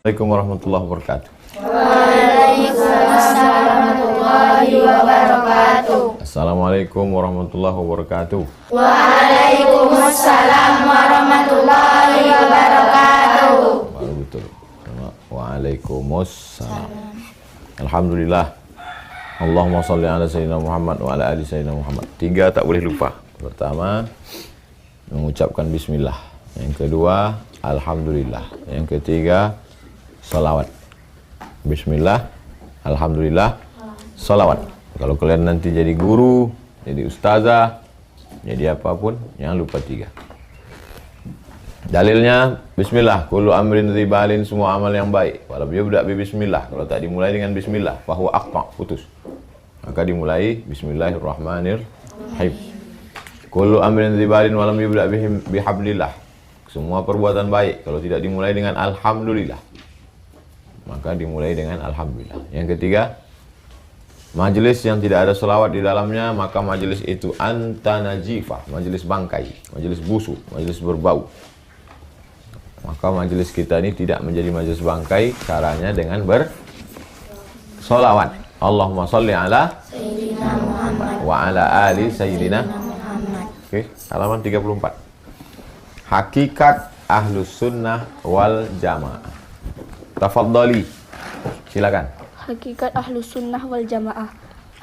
Assalamualaikum warahmatullahi wabarakatuh. Waalaikumsalam warahmatullahi wabarakatuh. Assalamualaikum warahmatullahi wabarakatuh. Waalaikumsalam warahmatullahi wabarakatuh. Baru betul. Waalaikumsalam. Alhamdulillah. Allahumma sholli ala sayyidina Muhammad wa ala ali sayyidina Muhammad. 3 tak boleh lupa. Pertama, mengucapkan bismillah. Yang kedua, alhamdulillah. Yang ketiga, salawat. Bismillah, alhamdulillah, salawat. Kalau kalian nanti jadi guru, jadi ustazah, jadi apapun, jangan lupa 3. Dalilnya, bismillah, kullu amrin ribalin, semua amal yang baik. Walau yubda bi bismillah, kalau tak dimulai dengan bismillah, fahuwa aqta, putus. Maka dimulai bismillahirrahmanirrahim. Kullu amrin ribalin walam yubda bihablillah. Semua perbuatan baik, kalau tidak dimulai dengan alhamdulillah, maka dimulai dengan alhamdulillah. Yang ketiga, majelis yang tidak ada selawat di dalamnya, maka majelis itu antanajifah, majelis bangkai, majelis busuk, majelis berbau. Maka majelis kita ini tidak menjadi majelis bangkai, caranya dengan bersolawat. Allahumma sholli ala Sayyidina Muhammad wa ala ali Sayyidina Muhammad. Oke, halaman 34. Hakikat ahlus sunnah wal jamaah. Tafadhali, silakan. Hakikat ahlus sunnah wal jamaah.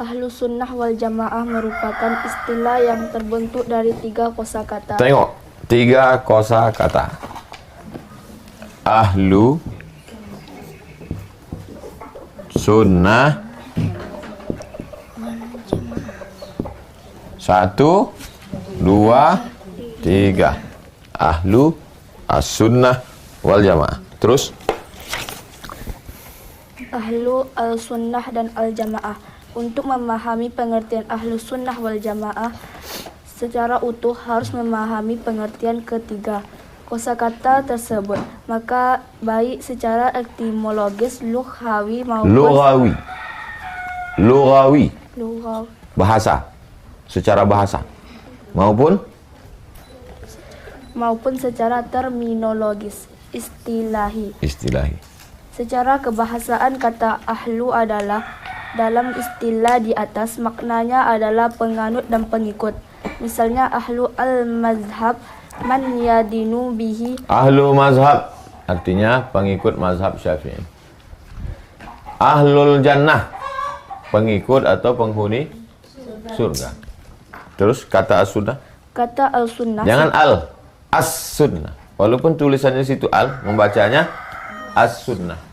Ahlus sunnah wal jamaah merupakan istilah yang terbentuk dari 3 kosakata. Tengok, 3 kosakata. Ahlu sunnah 1, 2, 3. Ahlu as-sunnah wal jamaah. Terus Ahlu al-sunnah dan al-jamaah. Untuk memahami pengertian ahlu sunnah wal jamaah secara utuh harus memahami pengertian ketiga kosakata tersebut. Maka baik secara etimologis, lughawi maupun lughawi lughawi bahasa, secara bahasa maupun secara terminologis istilahi. Secara kebahasaan, kata ahlu adalah dalam istilah di atas, maknanya adalah penganut dan pengikut. Misalnya ahlu al-mazhab man yadinu bihi. Ahlu mazhab artinya pengikut mazhab Syafi'i. Ahlul jannah pengikut atau penghuni surga. Terus kata as-sunnah. Kata al-sunnah. Jangan as-sunnah. Walaupun tulisannya situ membacanya as-sunnah.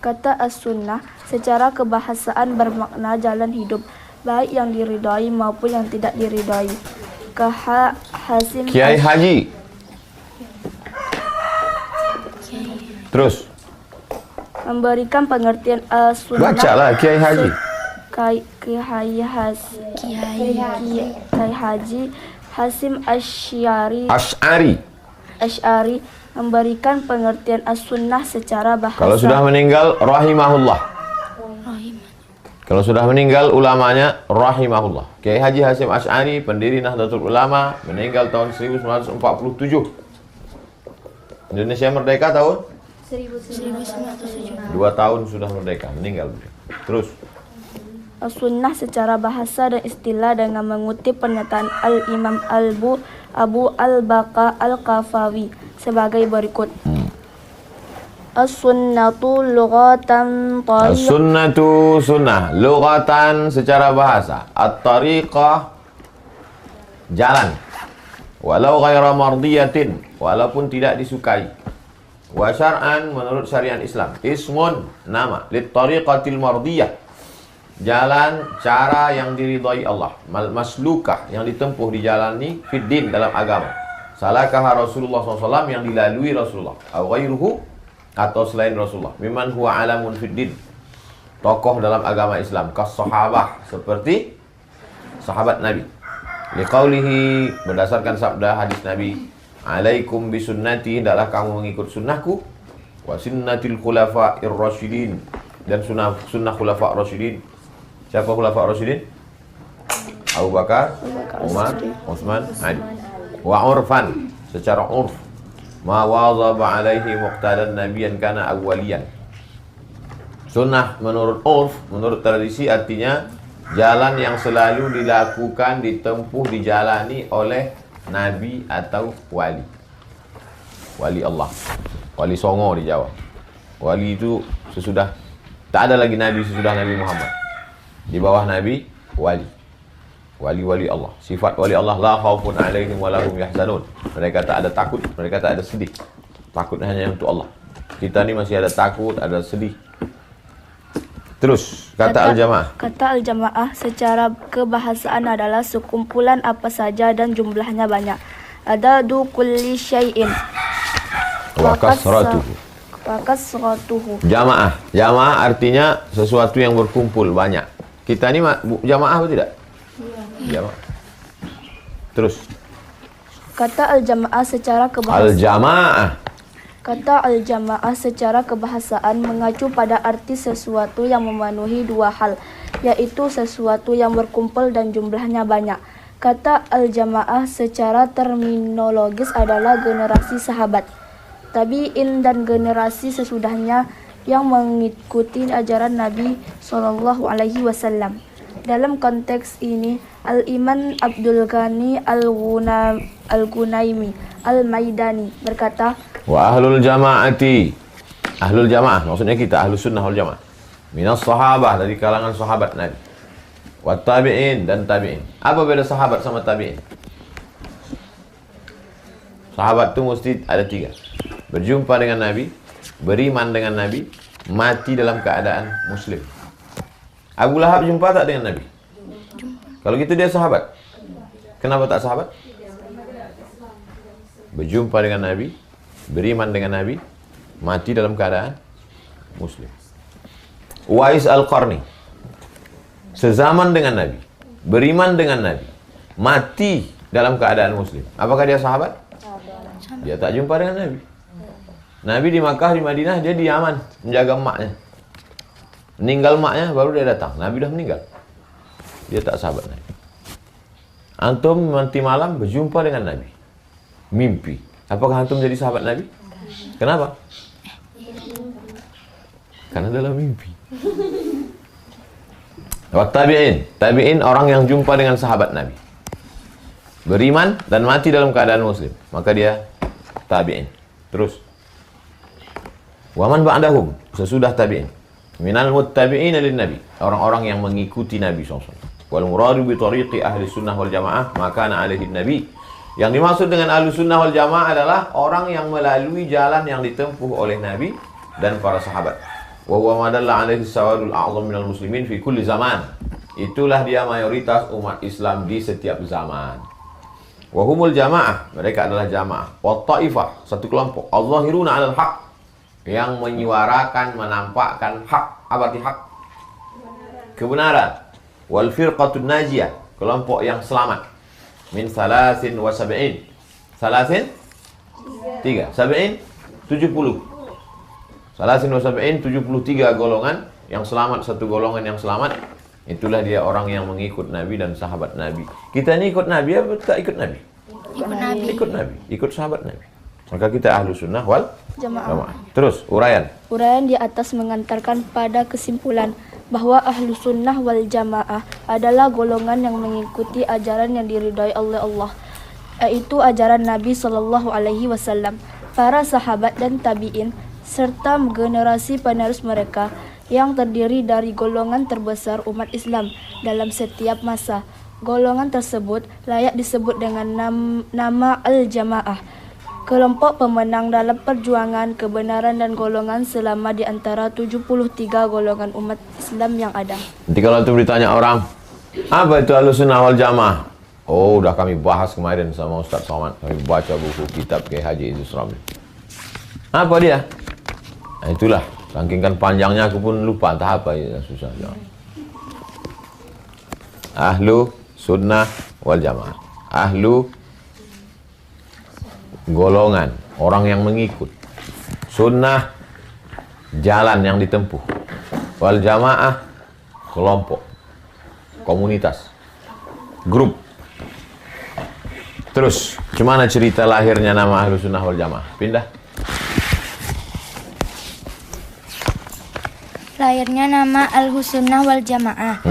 Kata as-sunnah secara kebahasaan bermakna jalan hidup, baik yang diridhai maupun yang tidak diridhai. Kiai Haji. Terus memberikan pengertian as-sunnah. Bacalah Kiai Haji. Kiai Haji Hasim Asy'ari memberikan pengertian as-sunnah secara bahasa. Kalau sudah meninggal, rahimahullah. Kalau sudah meninggal, ulamanya rahimahullah. Kiai Haji Hasim Asy'ari, pendiri Nahdlatul Ulama, meninggal tahun 1947. Indonesia merdeka tahun 1907. 2 tahun sudah merdeka, meninggal. Terus as-sunnah secara bahasa dan istilah dengan mengutip pernyataan al-Imam Abu al-Baqa al-Qafawi sebagai berikut. As-sunnatu lughatan tariqah. As-sunnatu sunnah, lughatan secara bahasa. At-tariqah jalan. Walau ghaira mardiyatin, walaupun tidak disukai. Wa syar'an menurut syariat Islam. Ismun nama, lit-tariqatil mardiyah. Jalan, cara yang diridhai Allah. Maslukah, yang ditempuh dijalani fiddin dalam agama. Salakaha Rasulullah SAW, yang dilalui Rasulullah. Au ghairuhu, atau selain Rasulullah. Mimman huwa alamun fiddin, tokoh dalam agama Islam. Kas sahabah, seperti sahabat Nabi. Liqaulihi, berdasarkan sabda hadis Nabi, alaikum bisunnati, hendaklah kamu mengikut sunnahku. Wa sunnatil khulafa'ir rasyidin, dan sunnah khulafa' rasyidin. Siapa khulafa' rasyidin? Abu Bakar, Umar, Utsman, Ali. Wa urfan, secara urf. ma wadhaba alaihi muqtadan nabiyan kana awwaliyan. Sunnah menurut urf, menurut tradisi artinya jalan yang selalu dilakukan, ditempuh, dijalani oleh nabi atau wali. Wali Allah. Wali Songo di Jawa. Wali itu sesudah, tak ada lagi nabi sesudah Nabi Muhammad. Di bawah nabi, wali. Wali-wali Allah. Sifat wali Allah, la khaufun alaihim wa lahum yahzanun. Mereka tak ada takut, mereka tak ada sedih. Takut hanya untuk Allah. Kita ni masih ada takut, ada sedih. Terus, kata al-jamaah. Kata al-jamaah secara kebahasaan adalah sekumpulan apa saja dan jumlahnya banyak. Adadu kulli syai'in. Wa kasratuhu. Wa kasratuhu. Jamaah. Jamaah artinya sesuatu yang berkumpul, banyak. Kita ni jamaah atau tidak? Jamaah. Terus. Kata al-jamaah secara kebahasaan. Al-jamaah. Kata al-jamaah secara kebahasaan mengacu pada arti sesuatu yang memenuhi dua hal, yaitu sesuatu yang berkumpul dan jumlahnya banyak. Kata al-jamaah secara terminologis adalah generasi sahabat, tabi'in dan generasi sesudahnya yang mengikuti ajaran Nabi SAW. Dalam konteks ini, Al-Imam Abdul Ghani Al-Gunaimi Al-Maidani berkata, Wa ahlul jama'ati. Ahlul jamaah, maksudnya kita ahlus sunnah wal jamaah. Minas sahabah, dari kalangan sahabat Nabi. Wa tabi'in, dan tabi'in. Apa beda sahabat sama tabi'in? Sahabat itu mesti ada tiga. Berjumpa dengan Nabi, beriman dengan Nabi, mati dalam keadaan muslim. Abu Lahab jumpa tak dengan Nabi? Kalau gitu dia sahabat. Kenapa tak sahabat? Berjumpa dengan Nabi, beriman dengan Nabi, mati dalam keadaan muslim. Uwais Al-Qarni, sezaman dengan Nabi, beriman dengan Nabi, mati dalam keadaan muslim. Apakah dia sahabat? Dia tak jumpa dengan Nabi. Nabi di Makkah, di Madinah, dia di Yaman menjaga emaknya. Meninggal maknya baru dia datang. Nabi dah meninggal. Dia tak sahabat Nabi. Antum nanti malam berjumpa dengan Nabi. Mimpi. Apakah antum jadi sahabat Nabi? Kenapa? Karena dalam mimpi. Wa tabi'in. Tabi'in orang yang jumpa dengan sahabat Nabi. Beriman dan mati dalam keadaan muslim. Maka dia tabi'in. Terus. Wa man ba'dahum. Sesudah tabi'in. Minal muttabi'ina lin nabi, orang-orang yang mengikuti Nabi SAW. Wal muradu bi tariqi ahli sunnah wal jamaah maka ana alaihi nabi. Yang dimaksud dengan ahli sunnah wal jamaah adalah orang yang melalui jalan yang ditempuh oleh Nabi dan para sahabat. Wa huwa madalla alaihi sawadul a'zam minal muslimin fi kulli zaman. Itulah dia mayoritas umat Islam di setiap zaman. Wa humul jamaah, mereka adalah jamaah. Wa ta'ifah, satu kelompok. Al-zahiruna 'alal haq, yang menyuarakan, menampakkan hak. Apa arti hak? Kebenaran. Wal firqatun najiyah, kelompok yang selamat. Min salasin wa sab'in. Salasin? 3. Sab'in? 70. Salasin wa sab'in, 73 golongan yang selamat, satu golongan yang selamat. Itulah dia orang yang mengikut Nabi dan sahabat Nabi. Kita ni ikut Nabi apa tak ikut Nabi? Ikut Nabi. Ikut Nabi, ikut sahabat Nabi. Maka kita ahlu sunnah wal Jamaah. Terus, uraian. Uraian di atas mengantarkan pada kesimpulan bahwa ahlu sunnah wal jamaah adalah golongan yang mengikuti ajaran yang diridhai oleh Allah, yaitu ajaran Nabi SAW, para sahabat dan tabi'in, serta generasi penerus mereka yang terdiri dari golongan terbesar umat Islam dalam setiap masa. Golongan tersebut layak disebut dengan nama al-jamaah, kelompok pemenang dalam perjuangan kebenaran dan golongan selama di antara 73 golongan umat Islam yang ada. Nanti kalau itu ditanya orang, apa itu Ahlussunnah wal Jamaah? Oh, udah kami bahas kemarin sama Ustaz Somad. Kami baca buku kitab Kiai Haji Idrus Ramli. Apa dia? Nah, itulah. Saking kan panjangnya aku pun lupa entah apa ya, susah. Ahlussunnah wal Jamaah. Ahlu golongan, orang yang mengikut. Sunnah, jalan yang ditempuh. Wal jamaah, kelompok, komunitas, grup. Terus, gimana cerita lahirnya nama Ahlus Sunnah wal Jamaah? Pindah. Lahirnya nama Al-Sunnah wal Jamaah.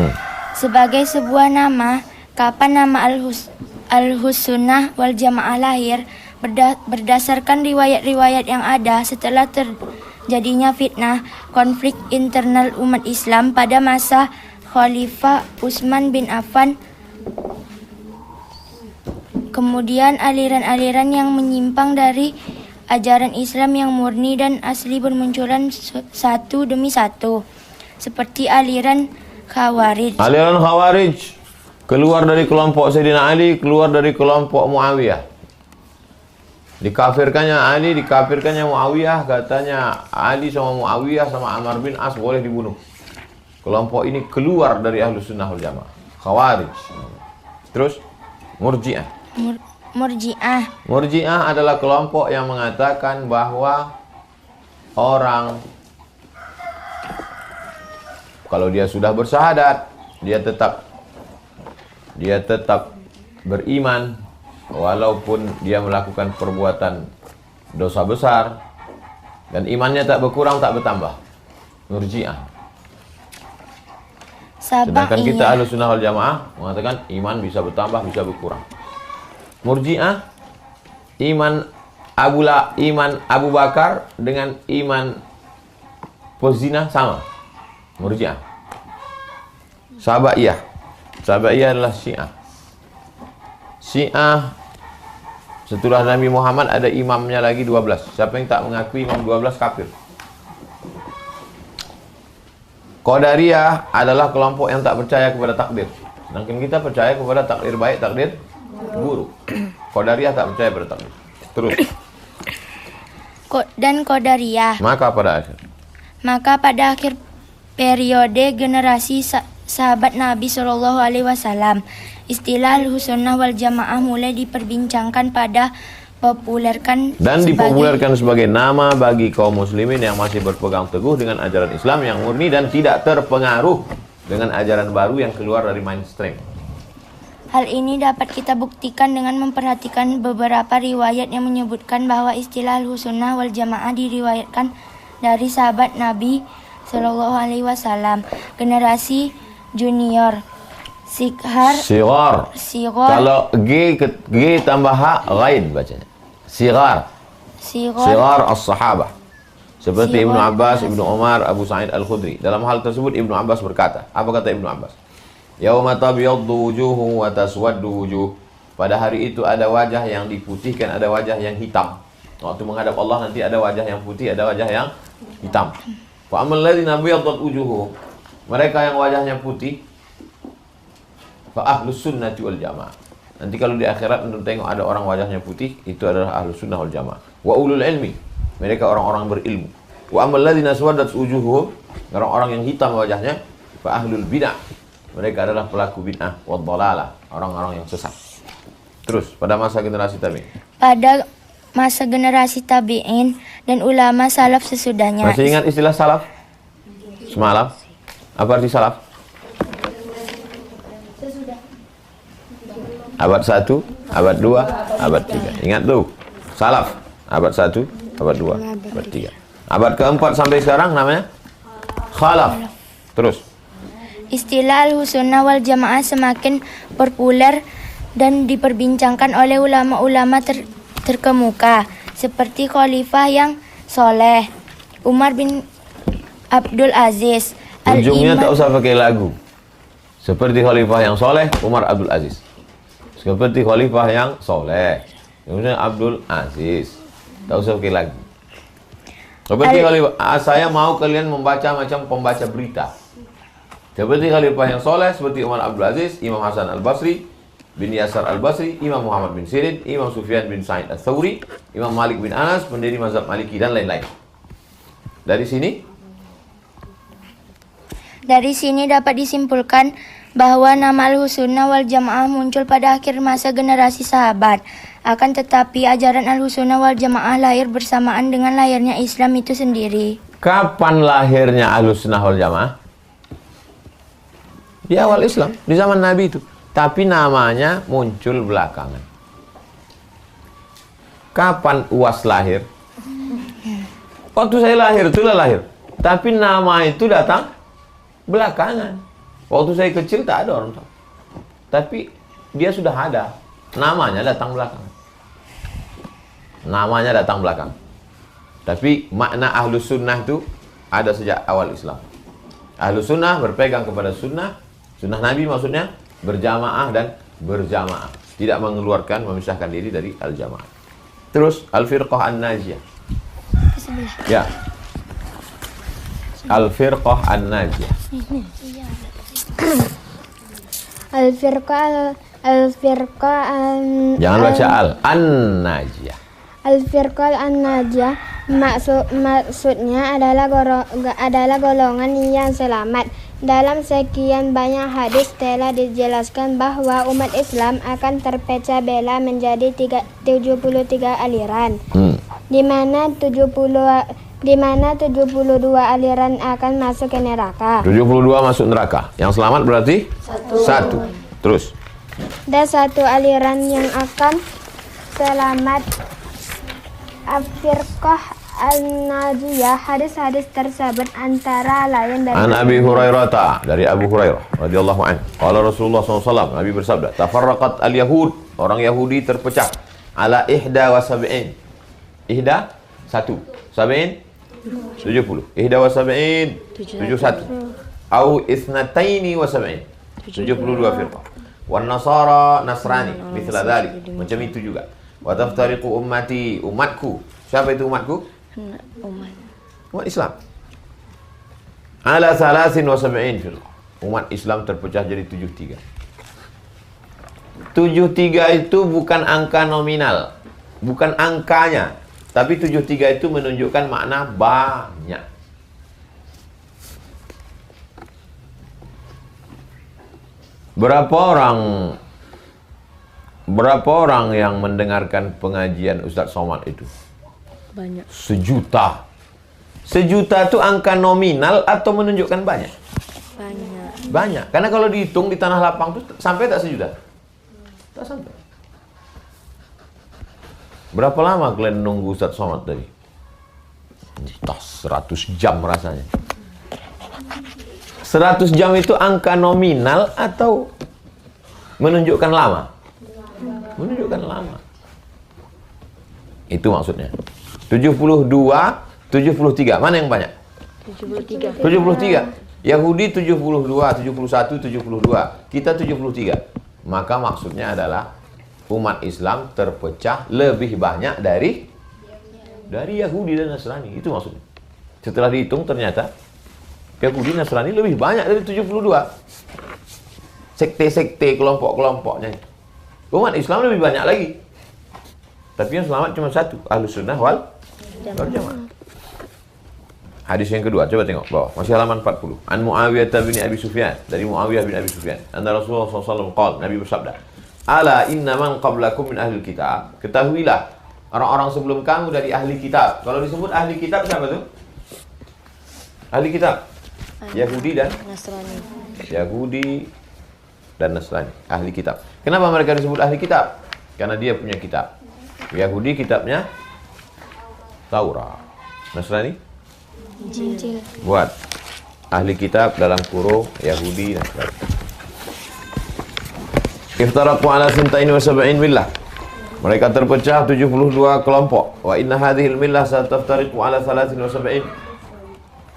Sebagai sebuah nama, kapan nama Al-Sunnah wal Jamaah lahir? Berdasarkan riwayat-riwayat yang ada, setelah terjadinya fitnah, konflik internal umat Islam pada masa Khalifah Utsman bin Affan. Kemudian aliran-aliran yang menyimpang dari ajaran Islam yang murni dan asli bermunculan satu demi satu. Seperti aliran Khawarij. Aliran Khawarij keluar dari kelompok Sayyidina Ali, keluar dari kelompok Muawiyah. Dikafirkannya Ali, dikafirkannya Muawiyah, katanya Ali sama Muawiyah sama Ammar bin As boleh dibunuh. Kelompok ini keluar dari Ahlus Sunnah wal Jamaah. Khawarij. Terus Murji'ah. Murji'ah adalah kelompok yang mengatakan bahwa orang kalau dia sudah bersyahadat, dia tetap beriman walaupun dia melakukan perbuatan dosa besar dan imannya tak berkurang tak bertambah. Murji'ah. Sedangkan kita Ahlus Sunnah wal Jamaah mengatakan iman bisa bertambah, bisa berkurang. Murji'ah, iman Abu Bakar dengan iman pezina sama. Murji'ah. Sahabaiyah adalah Syiah. Syiah setelah Nabi Muhammad ada imamnya lagi 12. Siapa yang tak mengakui imam 12 kafir. Qadariyah adalah kelompok yang tak percaya kepada takdir. Sedangkan kita percaya kepada takdir baik, takdir buruk. Qadariyah tak percaya pada takdir. Terus. Dan Qadariyah. Maka pada akhir periode generasi sahabat Nabi SAW, istilah Al-Sunnah wal Jamaah mulai diperbincangkan dipopulerkan sebagai nama bagi kaum muslimin yang masih berpegang teguh dengan ajaran Islam yang murni dan tidak terpengaruh dengan ajaran baru yang keluar dari mainstream. Hal ini dapat kita buktikan dengan memperhatikan beberapa riwayat yang menyebutkan bahwa istilah Al-Sunnah wal Jamaah diriwayatkan dari sahabat Nabi SAW, generasi junior, sighar. Kalau G tambah H, ghain bacanya. Sighar as-sahabah. Seperti Ibnu Abbas, Ibnu Umar, Abu Sa'id Al-Khudri. Dalam hal tersebut Ibnu Abbas berkata, apa kata Ibnu Abbas? Yauma tabyaddu wujuhu wa taswaddu wujuh. Pada hari itu ada wajah yang diputihkan, ada wajah yang hitam. Waktu menghadap Allah nanti ada wajah yang putih, ada wajah yang hitam. Fa ammal ladzina byaddat wujuhum, mereka yang wajahnya putih, fa ahlus sunnati wal jamaah. Nanti kalau di akhirat untuk tengok ada orang wajahnya putih, itu adalah ahlus sunnah wal jamaah. Wa ulul ilmi, mereka orang-orang berilmu. Wa ammal ladzina swaddat wujuhum, orang-orang yang hitam wajahnya, fa ahlul bidah, mereka adalah pelaku bid'ah wa dhalalah, orang-orang yang sesat. Terus pada masa generasi tabi'in. Pada masa generasi tabi'in dan ulama salaf sesudahnya. Masih ingat istilah salaf? Semalam. Apa arti salaf? Abad 1, abad 2, abad 3. Ingat tuh. Salaf. Abad 1, abad 2, abad 3. Abad keempat sampai sekarang namanya khalaf. Terus. Istilah Al-Sunnah wal Jamaah semakin populer dan diperbincangkan oleh ulama-ulama terkemuka seperti Khalifah yang soleh, Umar bin Abdul Aziz. Ujungnya tak usah pakai lagu. Seperti Khalifah yang soleh, Umar Abdul Aziz. Seperti Khalifah yang soleh, Umar Abdul Aziz. Tak usah pakai lagu. Seperti Khalifah, saya mau kalian membaca macam pembaca berita. Seperti Khalifah yang soleh, seperti Umar Abdul Aziz, Imam Hasan Al-Basri, bin Yasar Al-Basri, Imam Muhammad bin Sirin, Imam Sufyan bin Sa'id Al-Thawri, Imam Malik bin Anas, pendiri mazhab Maliki, dan lain-lain. Dari sini dapat disimpulkan bahwa nama Al-Sunnah wal Jamaah muncul pada akhir masa generasi sahabat. Akan tetapi ajaran Al-Sunnah wal Jamaah lahir bersamaan dengan lahirnya Islam itu sendiri. Kapan lahirnya Al-Sunnah wal Jamaah? Di awal Islam, di zaman Nabi itu. Tapi namanya muncul belakangan. Kapan UAS lahir? Waktu saya lahir, itulah lahir. Tapi nama itu datang belakangan. Waktu saya kecil tak ada orang tahu. Tapi dia sudah ada. Namanya datang belakangan. Namanya datang belakangan. Tapi makna Ahlus Sunnah itu ada sejak awal Islam. Ahlus Sunnah berpegang kepada sunnah Nabi, maksudnya berjamaah dan berjamaah. Tidak mengeluarkan, memisahkan diri dari al-jamaah. Terus Al-Firqah An-Najiyah. Ya. Al-Firqah An-Najiyah. Jangan baca An-Najiyah. Al-Firqah An-Najiyah maksudnya adalah golongan yang selamat. Dalam sekian banyak hadis telah dijelaskan bahwa umat Islam akan terpecah belah menjadi 73 aliran, di mana 72 aliran akan masuk ke neraka. 72 masuk neraka. Yang selamat berarti satu. Terus. Dan satu aliran yang akan selamat. Al-Firqah An-Najiyah, hadis-hadis tersebut antara lain dari An Abi Hurairah, dari Abu Hurairah radhiyallahu anhu. Qala Rasulullah SAW, Nabi bersabda, tafarraqat al-yahud, orang Yahudi terpecah ala ihda wa sab'in. Ihda satu, sab'in 70. Ihda wa sab'in 71. Au isnataini wa sab'in 72 firqah. Wan nasara nasrani mithla dhalik, macam itu juga. Wa taftariqu ummati, umatku. Siapa itu umatku? Umat Islam. Ala 73 firqah. Umat Islam terpecah jadi 73. 73 itu bukan angka nominal, bukan angkanya, tapi 73 itu menunjukkan makna banyak. Berapa orang yang mendengarkan pengajian Ustaz Somad itu? Banyak. 1 juta. 1 juta itu angka nominal atau menunjukkan banyak? Banyak. Banyak. Karena kalau dihitung di tanah lapang itu sampai tak 1 juta? Tak sampai. Berapa lama kalian nunggu Ustaz Somad tadi? Entah 100 jam rasanya. 100 jam itu angka nominal atau menunjukkan lama? Menunjukkan lama. Itu maksudnya. 72, 73. Mana yang banyak? 73. 73. Yahudi 72, 71, 72. Kita 73. Maka maksudnya adalah umat Islam terpecah lebih banyak dari Yahudi dan Nasrani. Itu maksudnya. Setelah dihitung ternyata Yahudi dan Nasrani lebih banyak dari 72. Sekte-sekte, kelompok-kelompoknya. Umat Islam lebih banyak lagi. Tapi yang selamat cuma satu, Ahlus Sunnah wal Jamaah. Hadis yang kedua, coba tengok bawah, masih halaman 40. An Muawiyah bin Abi Sufyan, dari Muawiyah bin Abi Sufyan. Anna Rasulullah SAW qala, Nabi bersabda, "Ala inna man qablakum min ahli kitab." Ketahuilah, orang-orang sebelum kamu dari ahli kitab. Kalau disebut ahli kitab siapa tuh? Ahli kitab Yahudi dan Nasrani. Yahudi dan Nasrani, ahli kitab. Kenapa mereka disebut ahli kitab? Karena dia punya kitab. Yahudi kitabnya Taurat. Nasrani Injil. buat ahli kitab dalam kurung Yahudi dan Nasrani. Iftaraqu ala 72 millah. Mereka terpecah 72 kelompok. Wa inna hadhil millah sataftariqu ala 73.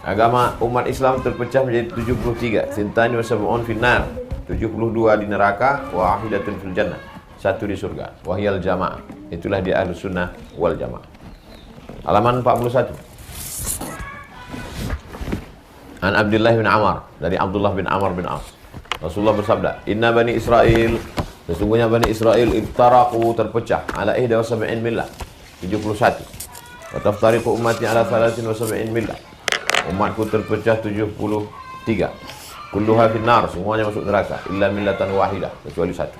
Agama umat Islam terpecah menjadi 73. Sintani wa sab'un finnar. 72 di neraka, wa wahidatun fil jannah. Satu di surga. Wahyal jamaah. Itulah dia Ahlus Sunnah wal Jamaah. Halaman 41. An Abdullah bin Amr, dari Abdullah bin Amr bin As. Rasulullah bersabda, "Inna bani Israel, sesungguhnya bani Israel iftaraqu terpecah ala 71 millah, 71. Wa taftariqu ummati ala 73 millah. Umatku terpecah 73. Kulluha finnar, semuanya masuk neraka, illa millatan wahidah, kecuali satu.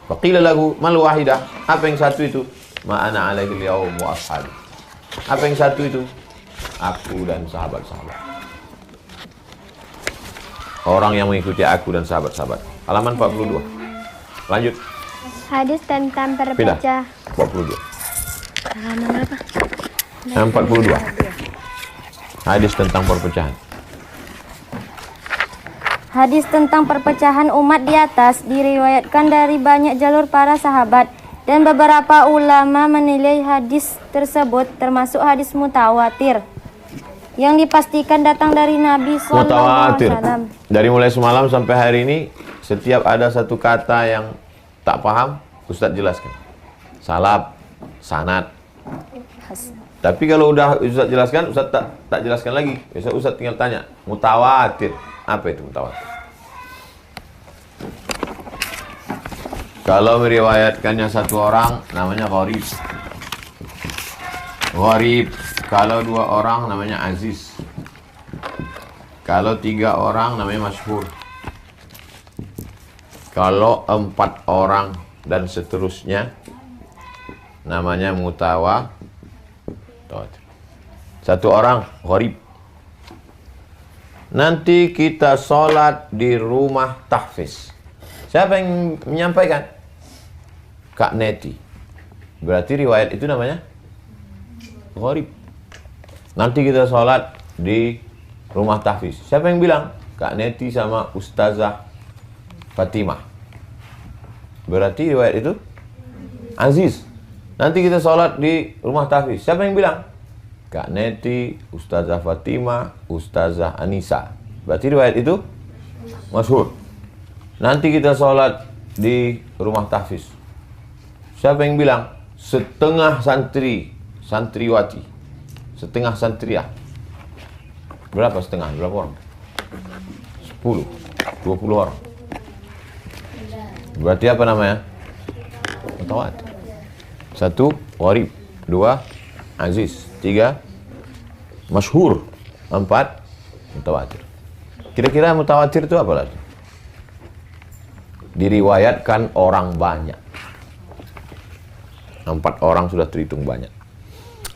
Faqila lahu mal wahidah? Apa yang satu itu? Ma ana alaihi al-yawm wa ashabi. Apa yang satu itu? Aku dan sahabat-sahabat. Orang yang mengikuti aku dan sahabat-sahabat. Halaman 42. Lanjut. Hadis tentang Pindah. perpecahan. 42. Halaman berapa? Yang 42. Hadis tentang perpecahan. Hadis tentang perpecahan umat di atas diriwayatkan dari banyak jalur para sahabat dan beberapa ulama menilai hadis tersebut termasuk hadis mutawatir yang dipastikan datang dari Nabi Mutawatir. SAW. Dari mulai semalam sampai hari ini, setiap ada satu kata yang tak paham, Ustadz jelaskan. Salab, sanad. Tapi kalau udah Ustadz jelaskan, Ustadz tak jelaskan lagi. Biasa Ustadz tinggal tanya, mutawatir. Apa itu mutawatir? Kalau meriwayatkannya satu orang, namanya gharib. Gharib. Kalau 2 orang, namanya aziz. Kalau 3 orang, namanya masyhur. Kalau 4 orang dan seterusnya, namanya mutawatir. 1 orang, gharib. Nanti kita sholat di rumah tahfiz. Siapa yang menyampaikan? Kak Neti. Berarti riwayat itu namanya gharib. Nanti kita sholat di rumah tahfiz. Siapa yang bilang? Kak Neti sama Ustazah Fatimah. Berarti riwayat itu aziz. Nanti kita sholat di rumah tahfiz. Siapa yang bilang? Kak Neti, Ustazah Fatimah, Ustazah Anissa. Berarti riwayat itu masyhur. Nanti kita sholat di rumah tahfiz. Siapa yang bilang? Setengah santriwati, setengah santriah. Berapa setengah? Berapa orang? 10, 20 orang. Berarti apa namanya? Mutawatir. 1, gharib. 2, aziz. 3, masyhur. 4, mutawatir. Kira-kira mutawatir itu apa lagi? Diriwayatkan orang banyak. 4 orang sudah terhitung banyak.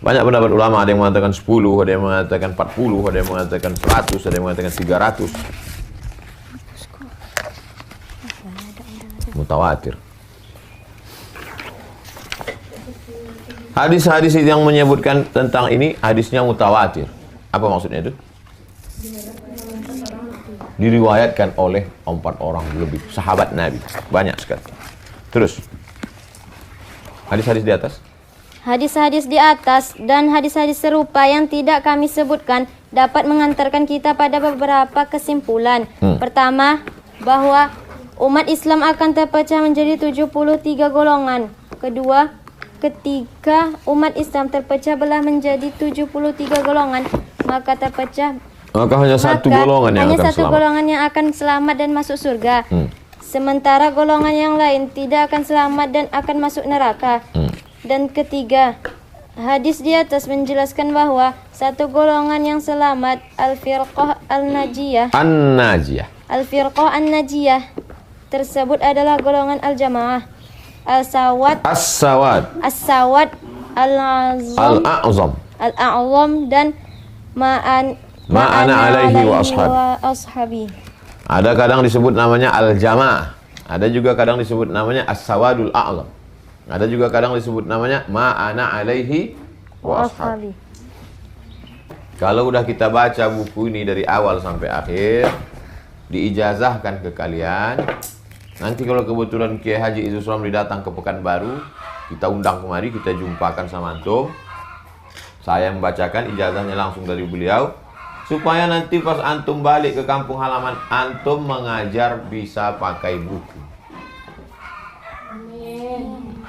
Banyak pendapat ulama, ada yang mengatakan 10, ada yang mengatakan 40, ada yang mengatakan 100, ada yang mengatakan 300. Mutawatir. Hadis-hadis yang menyebutkan tentang ini, hadisnya mutawatir. Apa maksudnya itu? Diriwayatkan oleh 4 orang lebih sahabat Nabi. Banyak sekali. Terus. Hadis-hadis di atas. Hadis-hadis di atas dan hadis-hadis serupa yang tidak kami sebutkan dapat mengantarkan kita pada beberapa kesimpulan. Pertama, bahwa umat Islam akan terpecah menjadi 73 golongan. Kedua, ketika umat Islam terpecah belah menjadi 73 golongan, maka hanya satu golongan yang akan selamat. Golongan yang akan selamat dan masuk surga. Sementara golongan yang lain tidak akan selamat dan akan masuk neraka. Dan ketiga, hadis di atas menjelaskan bahwa satu golongan yang selamat, al-firqah al-najiyah. Al-firqah an-najiyah tersebut adalah golongan al-jamaah. As-sawad al-a'zam dan ma'ana alaihi wa ashabi. Ada kadang disebut namanya al-jamaah. Ada juga kadang disebut namanya as-sawadul a'zam. Ada juga kadang disebut namanya ma'ana alaihi wa ashabi. Kalau udah kita baca buku ini dari awal sampai akhir, diijazahkan ke kalian. Nanti kalau kebetulan Kiai Haji Idrus Ramli datang ke Pekanbaru, kita undang kemari, kita jumpakan sama antum. Saya membacakan ijazahnya langsung dari beliau, supaya nanti pas antum balik ke kampung halaman antum mengajar bisa pakai buku.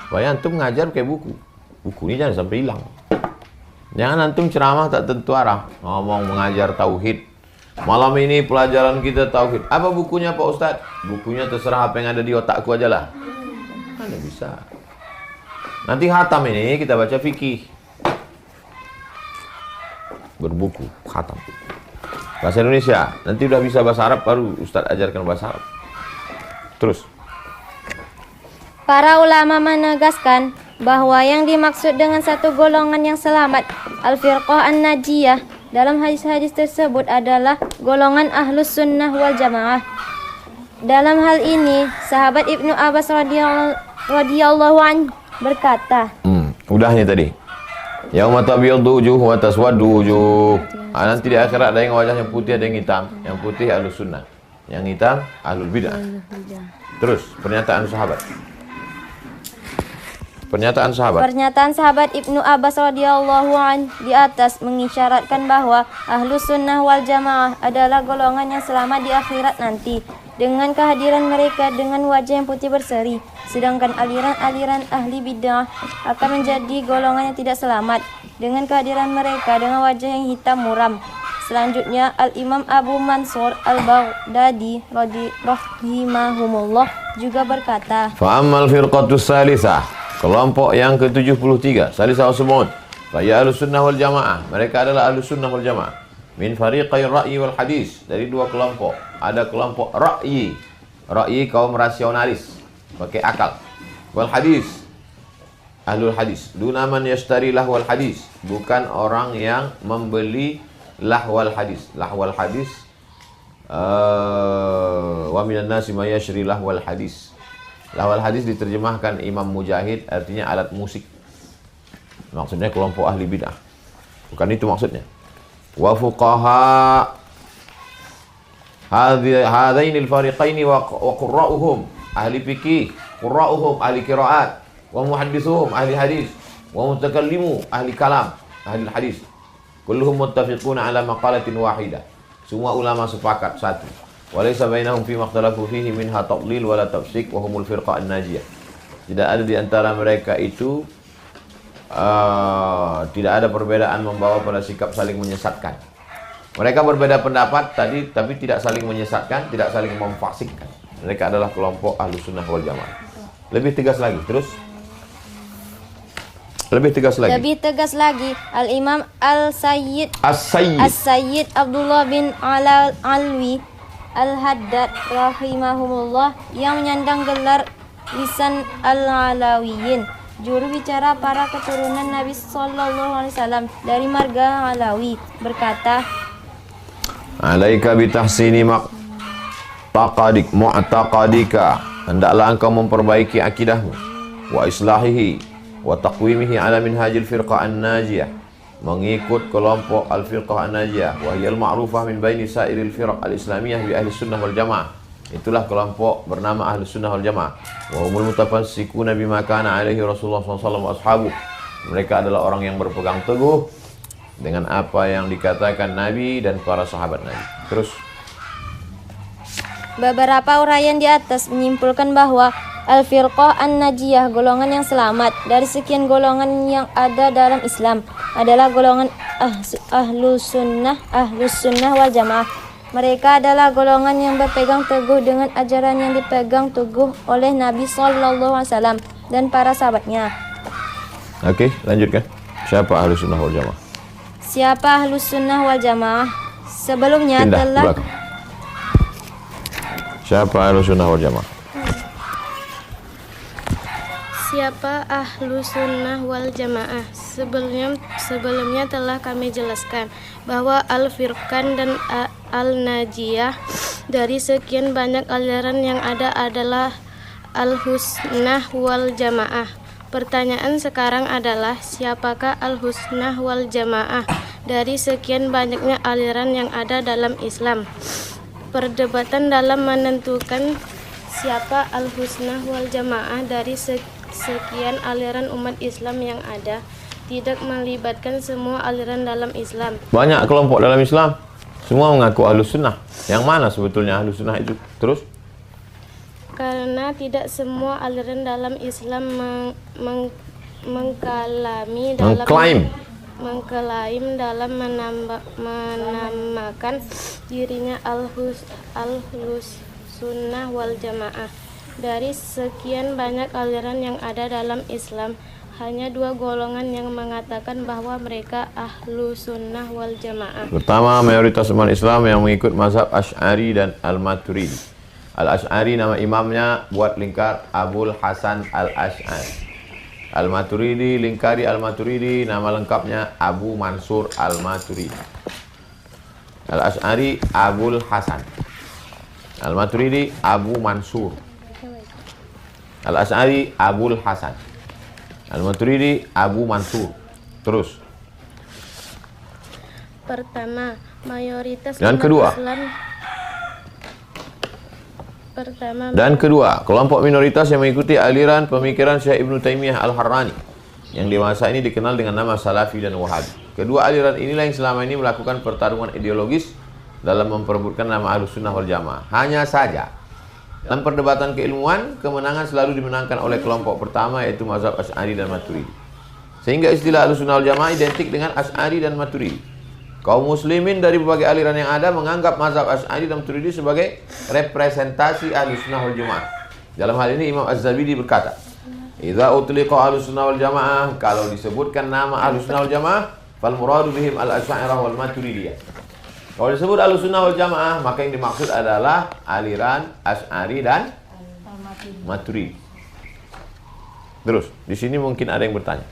Supaya antum ngajar pakai buku. Buku ini jangan sampai hilang. Jangan antum ceramah tak tentu arah, ngomong mengajar tauhid. Malam ini pelajaran kita tauhid. Apa bukunya Pak Ustadz? Bukunya terserah apa yang ada di otakku aja lah. Mana bisa. Nanti khatam ini kita baca fikih. Berbuku, khatam. Bahasa Indonesia. Nanti udah bisa bahasa Arab, baru Ustadz ajarkan bahasa Arab. Terus. Para ulama menegaskan bahwa yang dimaksud dengan satu golongan yang selamat, al-firqah an-najiyah, dalam hadis-hadis tersebut adalah golongan ahlus sunnah wal jamaah. Dalam hal ini, sahabat Ibnu Abbas radhiyallahu anhu berkata. Udahnya tadi. Yauma tabyaddu wujuh wa taswaddu wujuh. Nanti di akhirat ada yang wajahnya putih, ada yang hitam. Yang putih ahlus sunnah, yang hitam ahlul bid'ah. Terus pernyataan sahabat. Pernyataan sahabat. Pernyataan sahabat Ibnu Abbas radhiyallahu an di atas mengisyaratkan bahwa Ahlus Sunnah wal Jamaah adalah golongan yang selamat di akhirat nanti dengan kehadiran mereka dengan wajah yang putih berseri, sedangkan aliran-aliran ahli bid'ah akan menjadi golongan yang tidak selamat dengan kehadiran mereka dengan wajah yang hitam muram. Selanjutnya Al-Imam Abu Mansur Al-Baghdadi rahimahumullah juga berkata, Fa ammal firqatus salisah, kelompok yang ke-73, salisah usbun, fa ya ahlus sunnah wal jamaah, mereka adalah ahlus sunnah wal jamaah. Min fariqai ra'yi wal hadis, dari dua kelompok. Ada kelompok ra'yi, ra'yi kaum rasionalis, pakai akal. Wal hadis, ahlul hadis. Duna man yashtari lahwal hadis, bukan orang yang membeli lahwal hadis. Lahwal hadis, wa minan nasi may yashri lahwal hadis. Lahwal hadis diterjemahkan Imam Mujahid artinya alat musik. Maksudnya kelompok ahli bid'ah. Bukan itu maksudnya. Wa fuqaha hadainil fariqaini wa qurra'uhum, ahli fikih, qurra'uhum ahli qiraat, wa muhaddithuhum ahli hadis, wa mutakallimu ahli kalam, ahli hadis. Kulluhum muttafiquna ala maqalatin wahidah. Semua ulama sepakat satu. Wa laysa bainahum fi makhtalafu fihi minha tadlil wala tafsik wa humul firqa an-najiyah. Tidak ada di antara mereka itu tidak ada perbedaan membawa pada sikap saling menyesatkan. Mereka berbeda pendapat tadi, tapi tidak saling menyesatkan, tidak saling memfasikkan. Mereka adalah kelompok ahlus sunnah wal jamaah. Lebih tegas lagi, terus. Lebih tegas lagi. Al-Imam As-Sayyid Abdullah bin Alwi Al-Haddad rahimahumullah yang menyandang gelar lisan al-Alawiyin, juru bicara para keturunan Nabi Sallallahu Alaihi Wasallam dari marga Alawi, berkata, Alaika bitahsini mu'taqadika, hendaklah engkau memperbaiki akidahmu, wa islahihi wa taqwimihi ala minhajil firqah an-najiyah, mengikut kelompok al-firqah an-najiyah, wa hiya al-ma'rufah min baini sairil firq al-islamiyah bi ahli sunnah wal jamaah. Itulah kelompok bernama ahli sunnah wal jamaah. Wa humul mutafassikuna bima kana alaihi Rasulullah SAW wa ashabuh. Mereka adalah orang yang berpegang teguh dengan apa yang dikatakan Nabi dan para sahabat Nabi. Terus beberapa uraian di atas menyimpulkan bahwa Al-Firqah An-Najiyah, golongan yang selamat dari sekian golongan yang ada dalam Islam, adalah golongan Ahlus Sunnah wal Jamaah. Mereka adalah golongan yang berpegang teguh dengan ajaran yang dipegang teguh oleh Nabi Sallallahu Alaihi Wasallam dan para sahabatnya. Oke, lanjutkan. Siapa Ahlus Sunnah wal Jamaah? Siapa Ahlus Sunnah wal Jamaah? Sebelumnya telah belakang. Siapa Ahlus Sunnah wal Jamaah? Siapa Ahlus Sunnah wal Jamaah? Sebelumnya telah kami jelaskan bahwa Al-Firqan dan Al-Najiyah dari sekian banyak aliran yang ada adalah Al-Husnah wal Jamaah. Pertanyaan sekarang adalah, siapakah Al-Husnah wal Jamaah dari sekian banyaknya aliran yang ada dalam Islam? Perdebatan dalam menentukan siapa Al-Husnah wal Jamaah dari sekian aliran umat Islam yang ada tidak melibatkan semua aliran dalam Islam. Banyak kelompok dalam Islam, semua mengaku Ahlus Sunnah. Yang mana sebetulnya Ahlus Sunnah itu? Terus? Karena tidak semua aliran dalam Islam mengklaim dalam menamakan dirinya Ahlus Sunnah wal Jamaah. Dari sekian banyak aliran yang ada dalam Islam, hanya dua golongan yang mengatakan bahwa mereka Ahlu Sunnah wal Jamaah. Pertama, mayoritas umat Islam yang mengikut mazhab Asy'ari dan Al-Maturidi. Al-Asy'ari nama imamnya buat lingkar Abul Hasan Al-Asy'ari. Al-Maturidi, lingkari Al-Maturidi, nama lengkapnya Abu Mansur Al-Maturidi. Al-Asy'ari Abul Hasan, Al-Maturidi Abu Mansur. Al-Asy'ari Abul Hasan, Al-Maturidi Abu Mansur. Terus. Pertama, mayoritas Dan umat kedua. Islam. Pertama, Dan kedua, kelompok minoritas yang mengikuti aliran pemikiran Syekh Ibnu Taimiyah Al-Harrani yang di masa ini dikenal dengan nama Salafi dan Wahabi. Kedua aliran inilah yang selama ini melakukan pertarungan ideologis dalam memperebutkan nama Ahlussunnah wal Jamaah. Hanya saja, dalam perdebatan keilmuan, kemenangan selalu dimenangkan oleh kelompok pertama, yaitu mazhab Asy'ari dan Maturidi. Sehingga istilah Ahlussunnah wal Jamaah identik dengan Asy'ari dan Maturidi. Kaum muslimin dari berbagai aliran yang ada menganggap mazhab Asy'ari dan Maturidi sebagai representasi Ahlussunnah wal Jamaah. Dalam hal ini Imam Az-Zabidi berkata, "Idza utliqa Ahlussunnah wal Jamaah," kalau disebutkan nama Ahlussunnah wal Jamaah, fal muradu bihim al-Asy'ariyah wal Maturidiyah. Kalau disebut Ahlussunnah wal Jamaah, maka yang dimaksud adalah aliran Asy'ari dan Maturidi. Terus, di sini mungkin ada yang bertanya.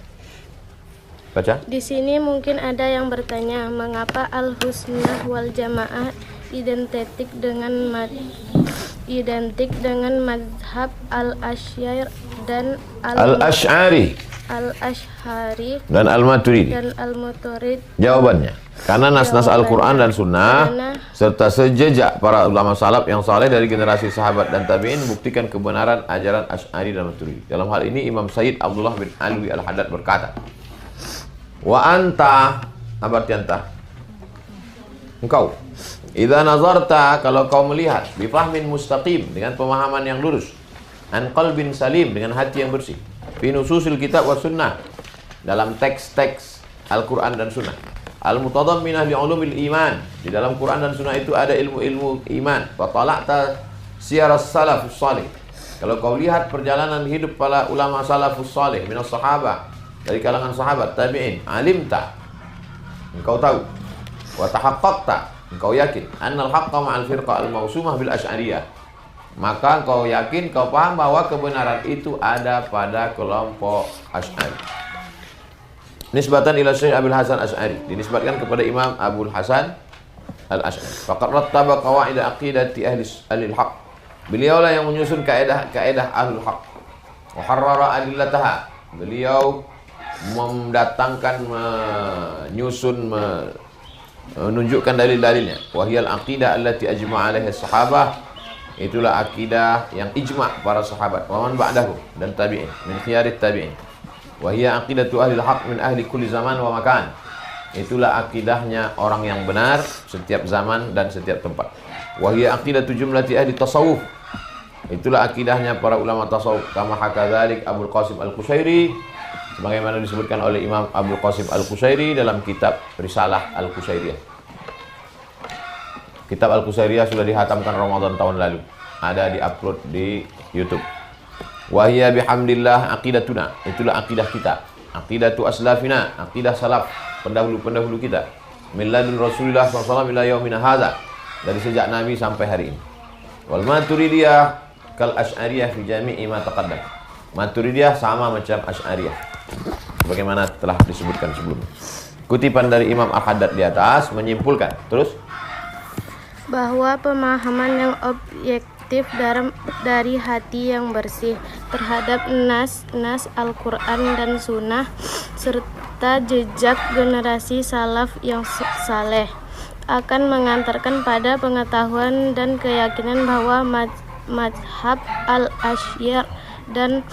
Baca. di sini mungkin ada yang bertanya, mengapa Ahlussunnah wal Jamaah identik dengan mazhab al-Asy'ari dan Al-Asy'ari al-Asy'ari dan Al-Maturidi. dan al-Maturid? Jawabannya, karena nas-nas Al-Quran dan Sunnah serta sejejak para ulama salaf yang saleh dari generasi sahabat dan tabi'in membuktikan kebenaran ajaran Asy'ari dan Maturidi. Dalam hal ini Imam Sayyid Abdullah bin Alwi Al-Haddad berkata, "Wa anta," apa arti anta? Engkau. "Idza nazarta," kalau kau melihat, bifahmin mustaqim, dengan pemahaman yang lurus, an qalbin salim, dengan hati yang bersih, fi nususil kitab wa sunnah, dalam teks-teks Al-Quran dan Sunnah, al-mutadamminah li ulumil iman, di dalam Quran dan Sunnah itu ada ilmu-ilmu iman, wa tala'ta siyaras salafus salih, kalau kau lihat perjalanan hidup para ulama salafus salih minas sahabah, dari kalangan sahabat, tabi'in, alimta, engkau tahu, wa tahaqqaqta, engkau yakin, annal haqqa ma'al firqa al-mawsumah bil asy'ariyah, maka engkau yakin, kau paham bahwa kebenaran itu ada pada kelompok Asy'ari. Nisbatan ila Syekh Abul Hasan Asy'ari, dinisbatkan kepada Imam Abul Hasan Al-Asy'ari. Faqad rattaba qawaid aqidati ahli al-haq, beliaulah yang menyusun kaidah ahlul haq, wa harrara adillataha, beliau mendatangkan, menunjukkan dalil-dalilnya. Wahiyal aqidah allati ajma'a 'alaiha sahabah, itulah akidah yang ijma' para sahabat, wa man ba'dahu, dan tabi'in, min khiyarit tabi'in. Wahiya aqidatu ahli haq min ahli kulli zaman wa makan, itulah akidahnya orang yang benar setiap zaman dan setiap tempat. Wahiya aqidatu jumlati ahli tasawuf, itulah akidahnya para ulama tasawuf, kama hakadzalik Abul Qasim Al-Qushairi, sebagaimana disebutkan oleh Imam Abdul Qasim Al-Qushairi dalam kitab Risalah Al-Qushairiyah. Kitab Al-Qushairiyah sudah dihatamkan Ramadan tahun lalu, ada di-upload di YouTube. Wahiyya bihamdillah aqidatuna, itulah akidah kita, aqidatu aslafina, akidah salaf pendahulu-pendahulu kita, min ladun Rasulullah SAW ila yaumina hadza, dari sejak Nabi sampai hari ini. Wal Maturidiyah kal Asy'ariyah fi jami'i ma taqaddam, Maturidiyah sama macam Asy'ariyah sebagaimana telah disebutkan sebelumnya. Kutipan dari Imam Al-Haddad di atas menyimpulkan terus bahwa pemahaman yang objektif dari hati yang bersih terhadap nas-nas Al-Quran dan Sunnah serta jejak generasi salaf yang saleh akan mengantarkan pada pengetahuan dan keyakinan bahwa mazhab al-Asy'ari dan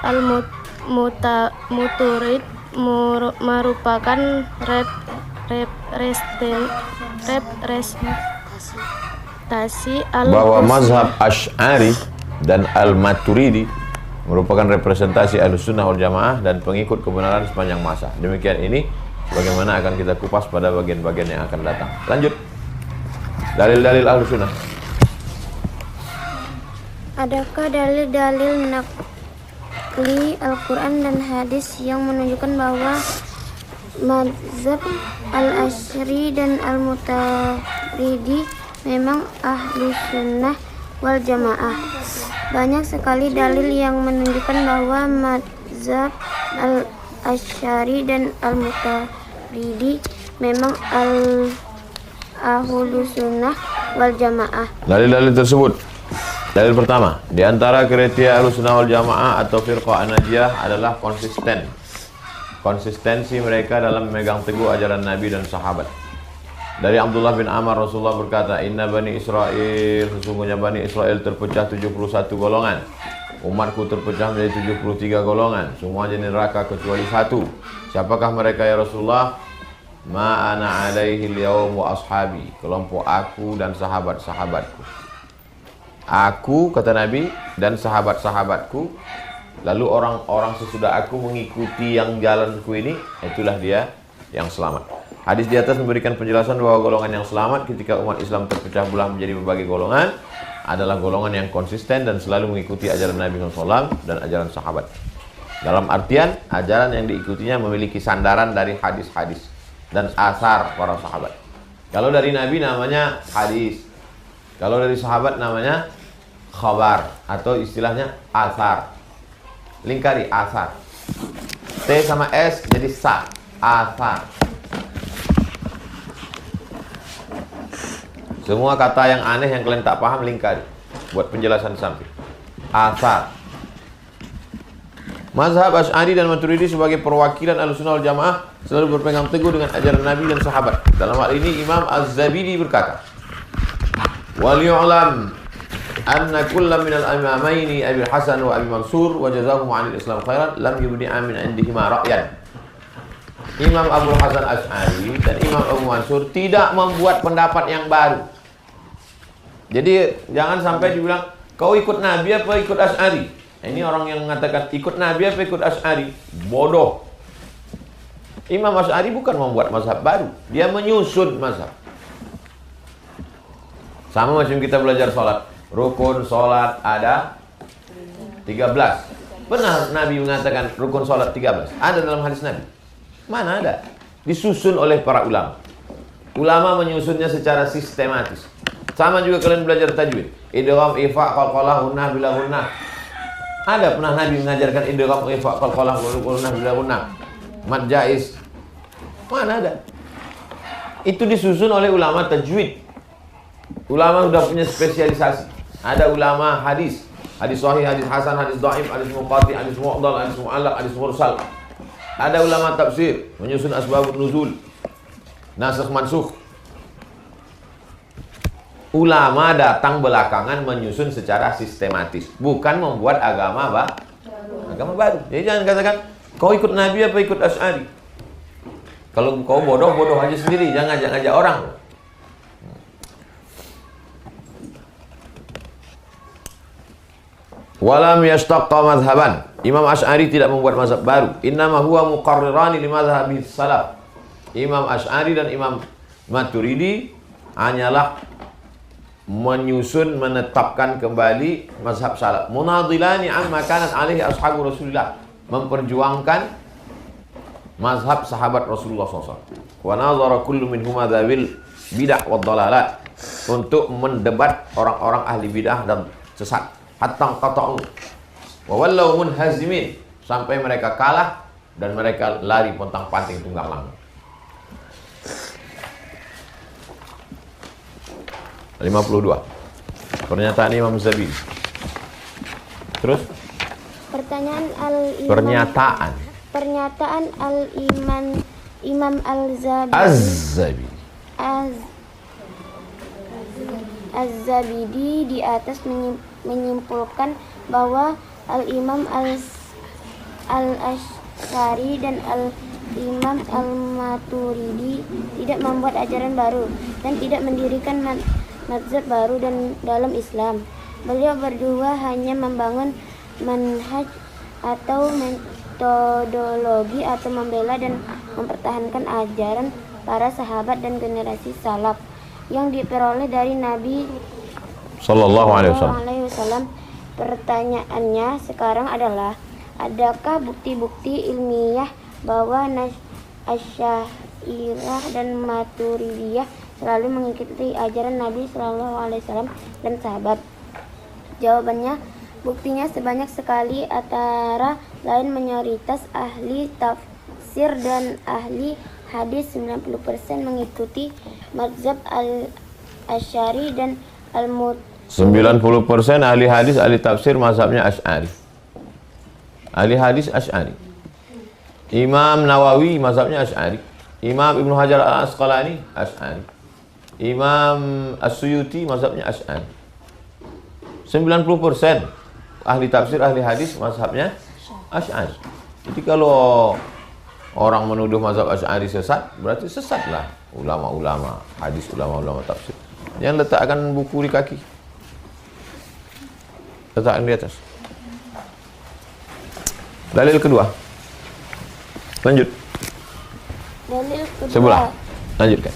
al-Maturid merupakan representasi bahwa mazhab Asy'ari dan Al-Maturidi merupakan representasi Ahlussunnah wal Jamaah dan pengikut kebenaran sepanjang masa. Demikian ini bagaimana akan kita kupas pada bagian-bagian yang akan datang. Lanjut. Dalil-dalil Ahlussunnah. Adakah dalil-dalil nakli Al-Quran dan hadis yang menunjukkan bahwa mazhab al-Asy'ari dan al-Maturidi memang Ahlussunnah wal Jamaah? Banyak sekali dalil yang menunjukkan bahwa mazhab al-Asy'ari dan al-Maturidi memang Ahlussunnah wal Jamaah. Dalil-dalil tersebut. Dalil pertama, di antara kriteria Ahlussunnah wal Jamaah atau firqah an-najiyah adalah konsisten konsistensi mereka dalam memegang teguh ajaran Nabi dan sahabat. Dari Abdullah bin Amr, Rasulullah berkata, "Inna Bani Israel, sesungguhnya Bani Israel terpecah 71 golongan. Umatku terpecah menjadi 73 golongan. Semua jenis neraka kecuali satu. Siapakah mereka ya Rasulullah? Ma ana alaihi al-yawm wa ashabi." Kelompok aku dan sahabat-sahabatku. Aku, kata Nabi, dan sahabat-sahabatku. Lalu orang-orang sesudah aku mengikuti yang jalanku ini, itulah dia yang selamat. Hadis di atas memberikan penjelasan bahwa golongan yang selamat ketika umat Islam terpecah belah menjadi berbagai golongan adalah golongan yang konsisten dan selalu mengikuti ajaran Nabi SAW dan ajaran sahabat. Dalam artian, ajaran yang diikutinya memiliki sandaran dari hadis-hadis dan asar para sahabat. Kalau dari Nabi namanya hadis, kalau dari sahabat namanya khabar atau istilahnya asar. Lingkari asar. T sama S jadi sa, asar. Semua kata yang aneh yang kalian tak paham lingkari. Buat penjelasan samping. Asar. Mazhab Asy'ari dan Maturidi sebagai perwakilan Ahlussunnah wal Jamaah selalu berpegang teguh dengan ajaran Nabi dan sahabat. Dalam hal ini Imam Az-Zabidi berkata, "Wal yu'lam anna kullam minal imamaini Abi Hasan wa Abi Mansur wa jazahum 'anil Islam khairan lam yubdi'a min 'indihima ra'yan." Imam Abu Hasan Asy'ari dan Imam Abu Mansur tidak membuat pendapat yang baru. Jadi jangan sampai dibilang kau ikut Nabi apa ikut Asy'ari. Ini orang yang mengatakan ikut Nabi apa ikut Asy'ari, bodoh. Imam Asy'ari bukan membuat mazhab baru, dia menyusun mazhab. Sama macam kita belajar sholat. Rukun sholat ada 13. Benar Nabi mengatakan rukun sholat 13. Ada dalam hadis Nabi? Mana ada? Disusun oleh para ulama. Ulama menyusunnya secara sistematis. Sama juga kalian belajar tajwid. Idgham, ifa, qalqalah, gunnah, bila gunnah. Ada pernah Nabi mengajarkan idgham, ifa, qalqalah, gunnah, bila gunnah? Mad jaiz. Mana ada? Itu disusun oleh ulama tajwid. Ulama sudah punya spesialisasi. Ada ulama hadis. Hadis sahih, hadis hasan, hadis dhaif, hadis munqati, hadis mu'dhal, hadis mu'allaq, hadis mursal. Ada ulama tafsir, menyusun asbabun nuzul, nasikh mansukh. Ulama datang belakangan menyusun secara sistematis, bukan membuat agama baru. Jadi jangan katakan kau ikut Nabi apa ikut Asy'ari. Kalau kau bodoh aja sendiri, jangan ngajak orang. Walam yashtaqqa madhhaban. Imam Asy'ari tidak membuat mazhab baru. Innama huwa muqarrirani li madhhabi salaf. Imam Asy'ari dan Imam Maturidi hanyalah menetapkan kembali mazhab salaf. Munadilani amma kanat alaihi ashabu Rasulillah. Memperjuangkan mazhab sahabat Rasulullah SAW. Wa nazara kullu minhuma dzawil bid'ah wad dhalalat. Untuk mendebat orang-orang ahli bidah dan sesat. Hatta qata'u wa wallaw munhazimin, sampai mereka kalah dan mereka lari pontang-panting tunggang langgang. 52. Pernyataan Imam Zabidi. Terus? Pernyataan Imam Az-Zabidi. Az-Zabidi di atas menyimpulkan bahwa Al-Imam Al-Asy'ari dan Al-Imam Al-Maturidi tidak membuat ajaran baru dan tidak mendirikan mazhab baru dan dalam Islam. Beliau berdua hanya membangun manhaj atau metodologi atau membela dan mempertahankan ajaran para sahabat dan generasi salaf yang diperoleh dari Nabi Sallallahu Alaihi Wasallam. Pertanyaannya sekarang adalah, adakah bukti-bukti ilmiah bahwa Asy'ariyah dan Maturidiyah selalu mengikuti ajaran Nabi Sallallahu Alaihi Wasallam dan sahabat? Jawabannya, buktinya sebanyak sekali, antara lain mayoritas ahli tafsir dan ahli hadis 90% mengikuti mazhab Al-Asy'ari dan Al-Maturidi. 90% ahli hadis, ahli tafsir mazhabnya Asy'ari. Ahli hadis Asy'ari. Imam Nawawi mazhabnya Asy'ari. Imam Ibnu Hajar Al-Asqalani Asy'ari. Imam As-Suyuti mazhabnya Asy'ari. 90% ahli tafsir, ahli hadis mazhabnya Asy'ari. Jadi kalau orang menuduh mazhab Asy'ari sesat, berarti sesatlah ulama-ulama hadis, ulama-ulama tafsir. Yang letakkan buku di kaki, letakkan di atas. Dalil kedua. Lanjut. Dalil kedua. Sebelah. Lanjutkan.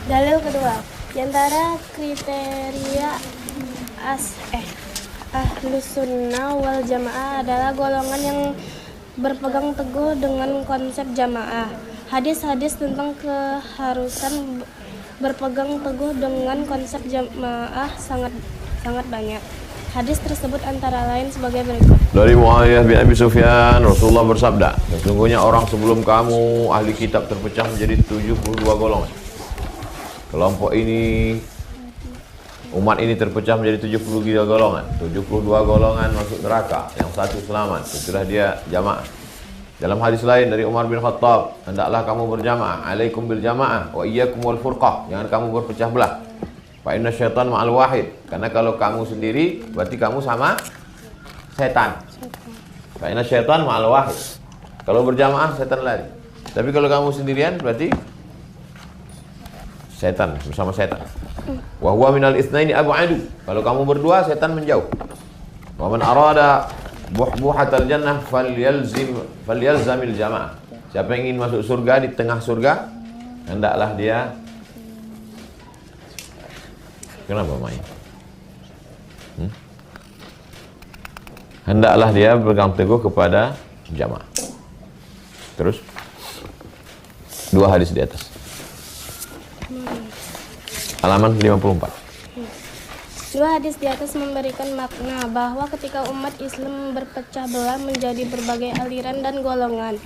Dalil kedua, di antara kriteria Ahlus Sunnah wal Jamaah adalah golongan yang berpegang teguh dengan konsep jamaah. Hadis-hadis tentang keharusan berpegang teguh dengan konsep jamaah sangat banyak. Hadis tersebut antara lain sebagai berikut. Dari Muawiyah bin Abi Sufyan, Rasulullah bersabda, sesungguhnya orang sebelum kamu ahli kitab terpecah menjadi 72 golongan. Kelompok ini, umat ini terpecah menjadi 72 golongan. 72 golongan masuk neraka, yang satu selamat. Itulah dia jamaah. Dalam hadis lain dari Umar bin Khattab, hendaklah kamu berjamaah. Alaikum bil jamaah wa iyyakum wal furqah. Jangan kamu berpecah belah. Fa inna syaitan ma'al wahid. Karena kalau kamu sendiri, berarti kamu sama setan. Fa inna syaitan ma'al wahid. Kalau berjamaah, setan lari. Tapi kalau kamu sendirian, berarti setan bersama setan. Wa huwa minal itsnaini ab'adu. Kalau kamu berdua, setan menjauh. Wa man arada buhbuhatal jannah falyalzamil jamaah. Siapa yang ingin masuk surga, di tengah surga, hendaklah dia. Kenapa main? Hendaklah dia berpegang teguh kepada jamaah. Terus dua hadis di atas. Halaman 54. Dua hadis di atas memberikan makna bahwa ketika umat Islam berpecah belah menjadi berbagai aliran dan golongan,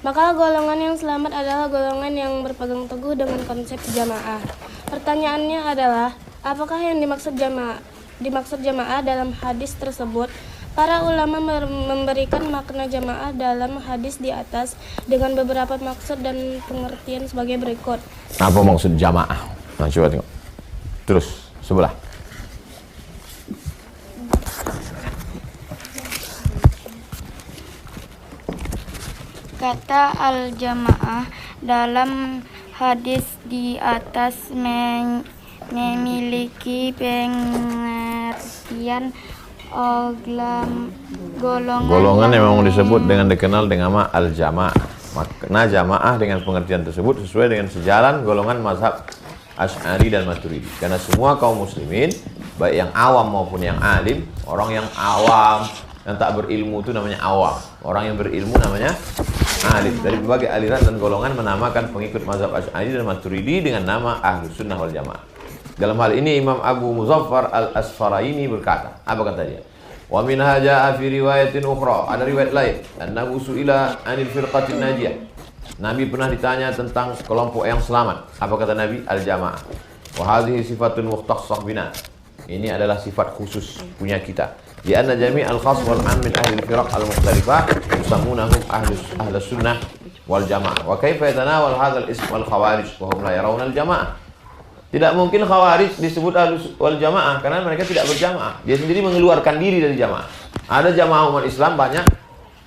maka golongan yang selamat adalah golongan yang berpegang teguh dengan konsep jamaah. Pertanyaannya adalah, apakah yang dimaksud jamaah dalam hadis tersebut? Para ulama memberikan makna jamaah dalam hadis di atas dengan beberapa maksud dan pengertian sebagai berikut. Apa maksud jamaah? Nah, coba tengok. Terus sebelah. Kata al-jamaah dalam hadis di atas memiliki pengertian golongan yang memang disebut dengan dikenal dengan nama al-jamaah. Makna jamaah dengan pengertian tersebut sesuai dengan sejalan golongan mazhab Asy'ari dan Maturidi. Karena semua kaum muslimin, baik yang awam maupun yang alim, orang yang awam yang tak berilmu itu namanya awam. Orang yang berilmu namanya alim. Dari berbagai aliran dan golongan menamakan pengikut mazhab Asy'ari dan Maturidi dengan nama Ahlus Sunnah wal Jamaah. Dalam hal ini Imam Abu Muzaffar Al-Asfaraini berkata, apa kata dia? Wa minha jaa'a fi riwayatin ukhra. Ada riwayat lain, annahu su'ila 'anil firqatin najiyah. Nabi pernah ditanya tentang kelompok yang selamat. Apa kata Nabi? Al-jamaah. Wa hadhihi sifatun mukhtassah bina. Ini adalah sifat khusus punya kita. Di anna jami'al khas wal 'am min ahli al-firaq al-mukhtalifah yusammunahum ahlus sunnah wal jamaah. Wa kaifa yatanawal hadzal ism al khawarij wa hum la yarawna al-jamaah. Tidak mungkin khawarij disebut ahlus wal jamaah karena mereka tidak berjamaah. Dia sendiri mengeluarkan diri dari jamaah. Ada jamaah umat Islam banyak,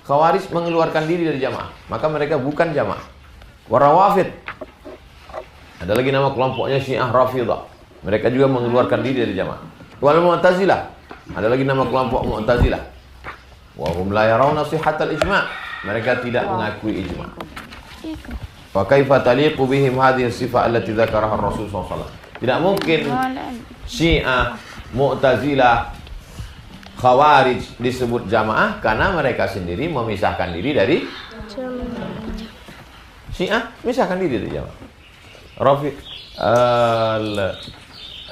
khawarij mengeluarkan diri dari jamaah, maka mereka bukan jamaah. Warawafid, ada lagi nama kelompoknya Syiah Rafidah, mereka juga mengeluarkan diri dari jamaah. Wal Mu'tazilah, ada lagi nama kelompok Mu'tazilah. Wa hum la yarawna sihhatal ijma', mereka tidak mengakui ijma'. Fa kaifa taliqu bihim hadhihi as-sifah allati dzakaraha ar-Rasul sallallahu alaihi wasallam? Tidak mungkin Syiah, Mu'tazilah, Khawarij disebut jamaah karena mereka sendiri memisahkan diri dari Syiah, memisahkan diri dari jamaah.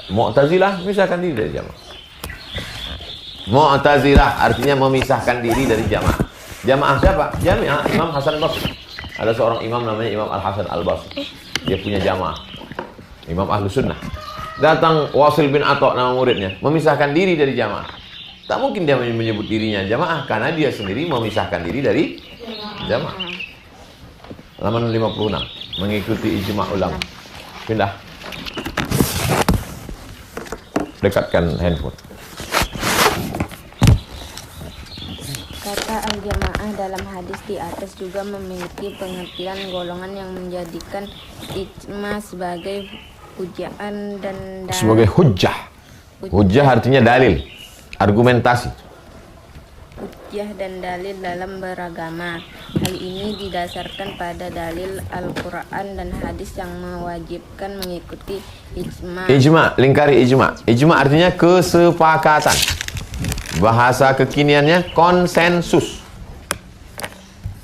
Mu'tazilah memisahkan diri dari jamaah. Mu'tazilah artinya memisahkan diri dari jamaah. Jamaah siapa? Jamaah Imam Hasan Basri. Ada seorang imam namanya Imam Al-Hasan Al-Basri. Dia punya jamaah. Imam Ahlus Sunnah. Datang Wasil bin Atha nama muridnya, memisahkan diri dari jamaah. Tak mungkin dia menyebut dirinya jamaah karena dia sendiri memisahkan diri dari jamaah. Halaman 56, mengikuti ijma' ulama. Pindah. Dekatkan handphone. Kata al-jamaah dalam hadis di atas juga memiliki pengertian golongan yang menjadikan ijma sebagai hujjah dan Sebagai hujjah. Hujjah artinya dalil, argumentasi. hujjah dan dalil dalam beragama. Hal ini didasarkan pada dalil Al-Quran dan hadis yang mewajibkan mengikuti ijma. Ijma, lingkari ijma. Ijma artinya kesepakatan. Bahasa kekiniannya konsensus.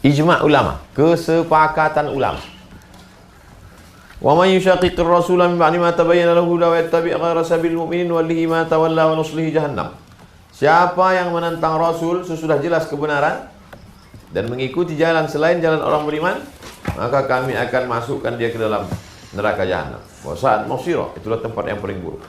Ijma ulama, kesepakatan ulama. Wa may yushaqiqir rasula min ba'di ma tabayyana lahu huda wa yattabi' ghayra sabilil mu'minin wallahi ma tawalla wa nuslihi jahannam. Siapa yang menentang Rasul sesudah jelas kebenaran dan mengikuti jalan selain jalan orang beriman, maka kami akan masukkan dia ke dalam neraka jahanam. Wa sa'at masira, itulah tempat yang paling buruk.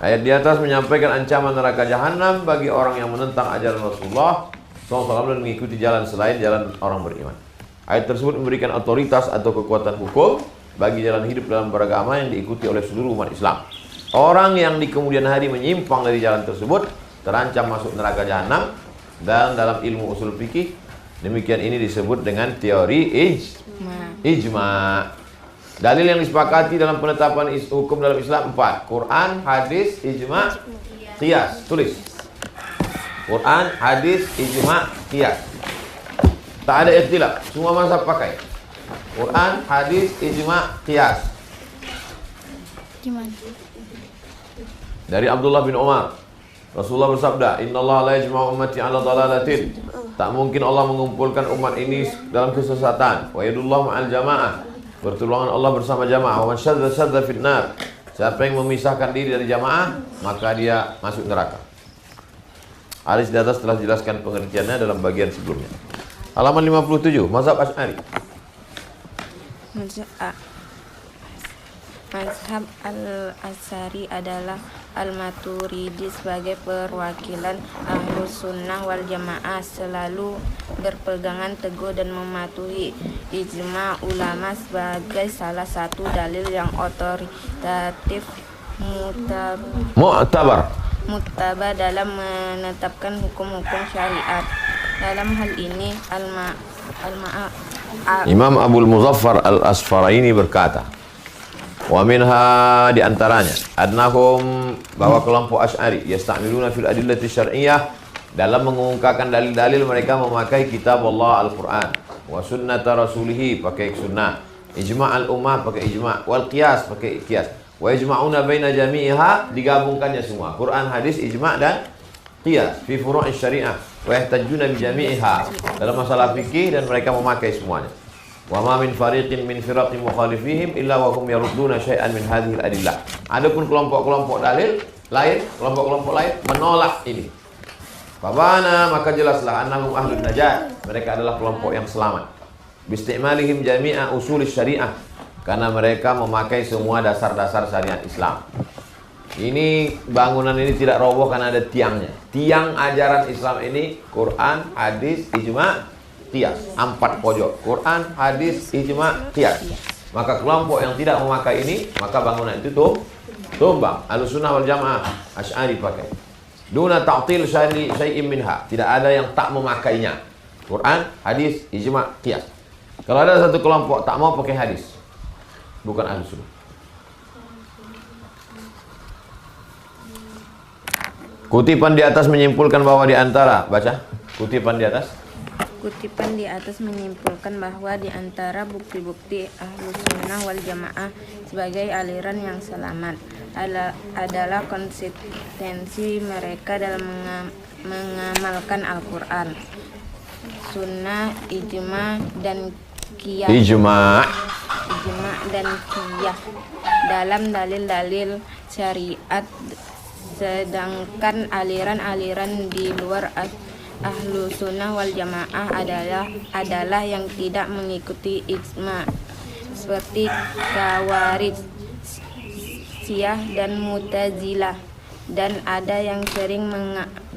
Ayat di atas menyampaikan ancaman neraka jahanam bagi orang yang menentang ajaran Rasulullah SAW dan mengikuti jalan selain jalan orang beriman. Ayat tersebut memberikan otoritas atau kekuatan hukum bagi jalan hidup dalam beragama yang diikuti oleh seluruh umat Islam. Orang yang di kemudian hari menyimpang dari jalan tersebut terancam masuk neraka jahanam, dan dalam ilmu usul fikih demikian ini disebut dengan teori ijma. Dalil yang disepakati dalam penetapan hukum dalam Islam 4. Quran, hadis, ijma, qiyas. Tulis. Quran, hadis, ijma, qiyas. Tak ada ikhtilaf, semua mazhab pakai. Quran, hadis, ijma, qiyas. Gimana? Dari Abdullah bin Umar, Rasulullah bersabda, "Innallaha la yajma'u ummati 'ala dhalalatin." Tak mungkin Allah mengumpulkan umat ini dalam kesesatan. Wa yadullahu ma'al jamaah. Pertolongan Allah bersama jamaah. Wa man syadza fin nar. Siapa yang memisahkan diri dari jamaah, maka dia masuk neraka. Hadis di atas telah dijelaskan pengertiannya dalam bagian sebelumnya. Halaman 57, mazhab Asy'ari. Mazhab al-Asy'ari adalah al-Maturidi sebagai perwakilan Ahlus Sunnah wal Jamaah, selalu berpegangan teguh dan mematuhi ijma ulama sebagai salah satu dalil yang otoritatif mu'tabar dalam menetapkan hukum-hukum syariat. Dalam hal ini Imam Abul Muzaffar Al-Asfaraini berkata, wa minha di antaranya annahum, bahwa kelompok Asy'ari yasta'miluna fil adillati syar'iyyah, dalam mengungkapkan dalil-dalil mereka memakai kitab Allah Al-Qur'an, wa sunnata rasulih pakai sunnah, ijma' al-ummah pakai ijma', wal qiyas pakai qiyas, wa yajma'una baina jami'iha, digabungkannya semua Quran, hadis, ijma' dan qiyas fi furu'i syariah, wa yahtajuna bi jami'iha, dalam masalah fikih, dan mereka memakai semuanya. Wa ma min fariqin min firaqi mukhalifihim illa wa hum yarudduna syai'an min hadhihi al-adillah. Adapun kelompok-kelompok dalil lain, kelompok-kelompok lain menolak ini. Fabana, maka jelaslah annahum ahlun najat, mereka adalah kelompok yang selamat. Bisti'malihim jami'a usul syariah, karena mereka memakai semua dasar-dasar syariat Islam. Ini bangunan ini tidak roboh karena ada tiangnya. Tiang ajaran Islam ini Quran, hadis, ijma', qiyas, 4 pojok. Quran, hadis, ijma', qiyas. Maka kelompok yang tidak memakai ini, maka bangunan itu tumbang. Ahlussunnah wal Jamaah Asy'ari pakai. Duna ta'til syai'in minha, tidak ada yang tak memakainya. Quran, hadis, ijma', qiyas. Kalau ada satu kelompok tak mau pakai hadis, bukan Ahlussunnah. Kutipan di atas menyimpulkan bahwa di antara, baca, kutipan di atas. Kutipan di atas menyimpulkan bahwa di antara bukti-bukti Ahlus Sunnah wal Jamaah sebagai aliran yang selamat adalah konsistensi mereka dalam mengamalkan Al-Quran, Sunnah, ijma' dan qiyas. Ijma' dan qiyas dalam dalil-dalil syariat, sedangkan aliran-aliran di luar Ahlu Sunnah wal Jamaah adalah yang tidak mengikuti ijma, seperti Khawarij, Syiah dan Mu'tazilah, dan ada yang sering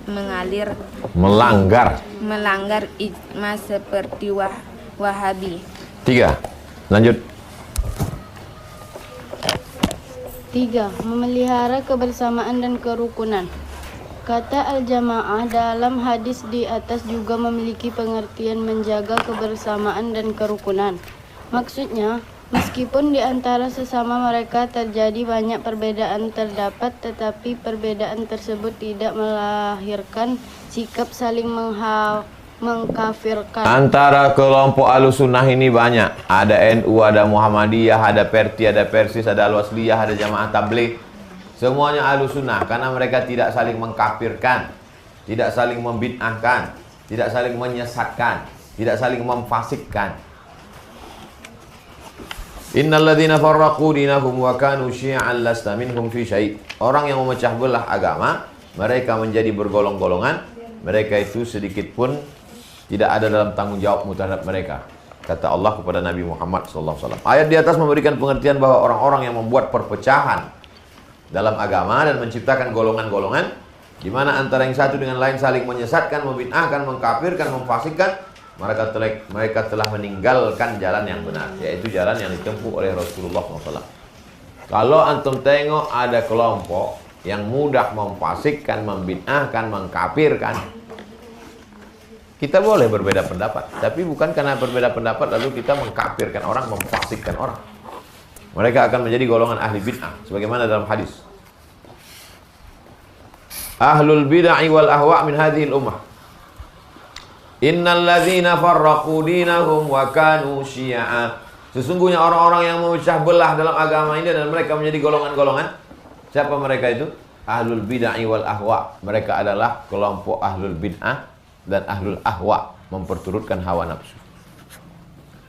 melanggar ijma seperti Wahabi. 3. Lanjut. 3. Memelihara kebersamaan dan kerukunan. Kata al-jamaah dalam hadis di atas juga memiliki pengertian menjaga kebersamaan dan kerukunan. Maksudnya, meskipun di antara sesama mereka terjadi banyak perbedaan terdapat, tetapi perbedaan tersebut tidak melahirkan sikap saling mengkafirkan. Antara kelompok Ahlussunnah ini banyak. Ada NU, ada Muhammadiyah, ada Perti, ada Persis, ada Al-Wasliyah, ada Jamaah Tabligh. Semuanya Ahlussunnah karena mereka tidak saling mengkafirkan, tidak saling membid'ahkan, tidak saling menyesatkan, tidak saling memfasikkan. Innal ladzina farraqu dinahum wa kanu syi'an lasta minhum fi syai'. Orang yang memecah belah agama, mereka menjadi bergolong-golongan, mereka itu sedikit pun tidak ada dalam tanggung jawabmu terhadap mereka. Kata Allah kepada Nabi Muhammad SAW. Ayat di atas memberikan pengertian bahwa orang-orang yang membuat perpecahan dalam agama dan menciptakan golongan-golongan di mana antara yang satu dengan lain saling menyesatkan, membid'ahkan, mengkafirkan, memfasikkan, mereka telah meninggalkan jalan yang benar, yaitu jalan yang ditempuh oleh Rasulullah SAW. Kalau antum tengok ada kelompok yang mudah memfasikkan, membid'ahkan, mengkafirkan, kita boleh berbeda pendapat, tapi bukan karena berbeda pendapat lalu kita mengkafirkan orang, memfasikkan orang. Mereka akan menjadi golongan ahli bid'ah sebagaimana dalam hadis. Ahlul bid'ah wal ahwa' min hadhil ummah. Innal ladzina farraqu dinahum wa kanu syi'a. Sesungguhnya orang-orang yang memecah belah dalam agama ini dan mereka menjadi golongan-golongan. Siapa mereka itu? Ahlul bid'ah wal ahwa'. Mereka adalah kelompok ahlul bid'ah dan ahlul ahwa', memperturutkan hawa nafsu.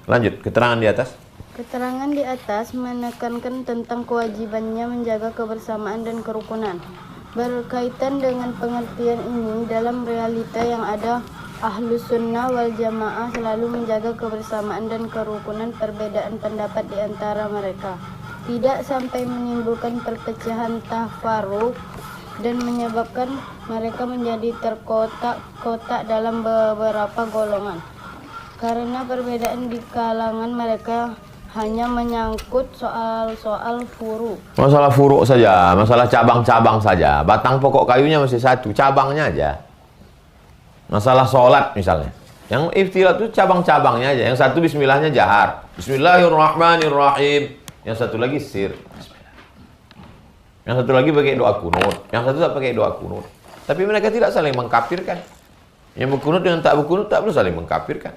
Lanjut, keterangan di atas. Keterangan di atas menekankan tentang kewajibannya menjaga kebersamaan dan kerukunan. Berkaitan dengan pengertian ini, dalam realita yang ada, Ahlus Sunnah wal Jamaah selalu menjaga kebersamaan dan kerukunan perbedaan pendapat di antara mereka, tidak sampai menimbulkan perpecahan tafarruq dan menyebabkan mereka menjadi terkotak-kotak dalam beberapa golongan. Karena perbedaan di kalangan mereka hanya menyangkut soal-soal furu. Masalah furu saja, masalah cabang-cabang saja. Batang pokok kayunya masih satu, cabangnya aja. Masalah sholat misalnya. Yang iftirat itu cabang-cabangnya aja. Yang satu bismillahnya jahar. Bismillahirrahmanirrahim. Yang satu lagi sir. Yang satu lagi pakai doa kunut. Yang satu tak pakai doa kunut. Tapi mereka tidak saling mengkafirkan. Yang berkunut dengan tak berkunut tak perlu saling mengkafirkan.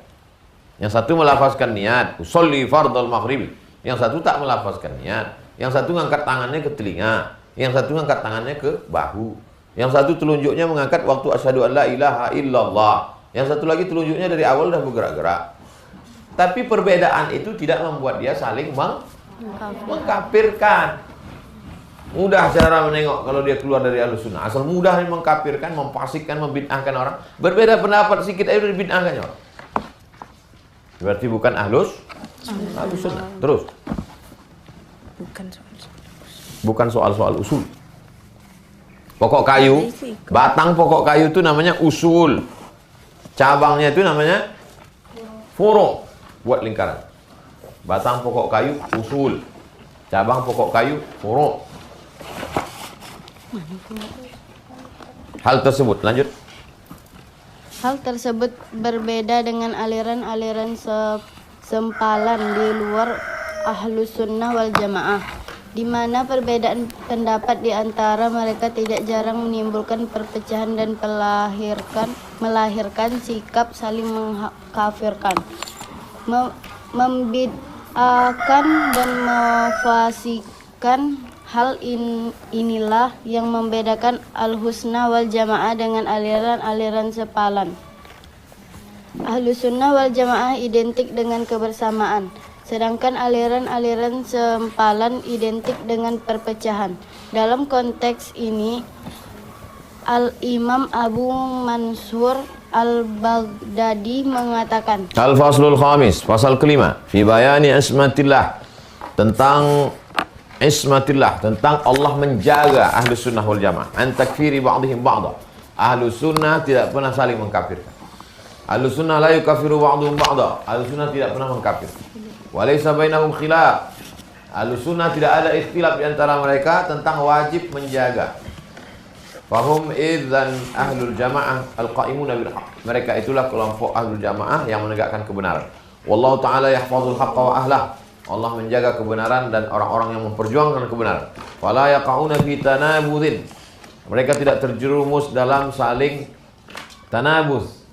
Yang satu melafazkan niat, usolli fardal maghrib. Yang satu tak melafazkan niat. Yang satu ngangkat tangannya ke telinga. Yang satu ngangkat tangannya ke bahu. Yang satu telunjuknya mengangkat waktu asyhadu an la ilaha illallah. Yang satu lagi telunjuknya dari awal dah bergerak-gerak. Tapi perbedaan itu tidak membuat dia saling mengkafirkan. Mudah cara menengok kalau dia keluar dari Ahlussunnah. Asal mudah mengkafirkan, memfasikkan, membid'ahkan orang. Berbeda pendapat sedikit aja udah dibid'ahkannya orang. Berarti bukan Ahlussunnah. Terus. Bukan soal-soal usul. Pokok kayu, batang pokok kayu itu namanya usul. Cabangnya itu namanya furu'. Buat lingkaran. Batang pokok kayu, usul. Cabang pokok kayu, furu'. Hal tersebut, lanjut. Hal tersebut berbeda dengan aliran-aliran sempalan di luar Ahlus Sunnah wal Jamaah, di mana perbedaan pendapat di antara mereka tidak jarang menimbulkan perpecahan dan melahirkan sikap saling mengkafirkan, membid'ahkan dan memfasikkan. Hal inilah yang membedakan Al-Sunnah wal Jamaah dengan aliran-aliran sempalan. Ahlus Sunnah wal Jamaah identik dengan kebersamaan, sedangkan aliran-aliran sempalan identik dengan perpecahan. Dalam konteks ini, Al-Imam Abu Mansur Al-Baghdadi mengatakan, Al-Faslul Khamis, pasal kelima, fi bayani ismatillah, tentang ismatillah, tentang Allah menjaga Ahlus Sunnah wal Jamaah, an takfiri ba'dihim ba'da, Ahlus sunnah tidak pernah saling mengkafirkan. Ahlus sunnah la yukafiru ba'duhum ba'da. Ahlus sunnah tidak pernah mengkafir. Walaysa bainahum khilaf. Ahlus sunnah tidak ada ikhtilaf di antara mereka tentang wajib menjaga. Fahum idzan ahlul jamaah al-qa'imuna bil haqq. Mereka itulah kelompok ahlul jamaah yang menegakkan kebenaran. Wallahu ta'ala yahfazul haqqa wa ahlah. Allah menjaga kebenaran dan orang-orang yang memperjuangkan kebenaran. Wala yaqa'una fi tanabudhin. Mereka tidak terjerumus dalam saling tanabuz,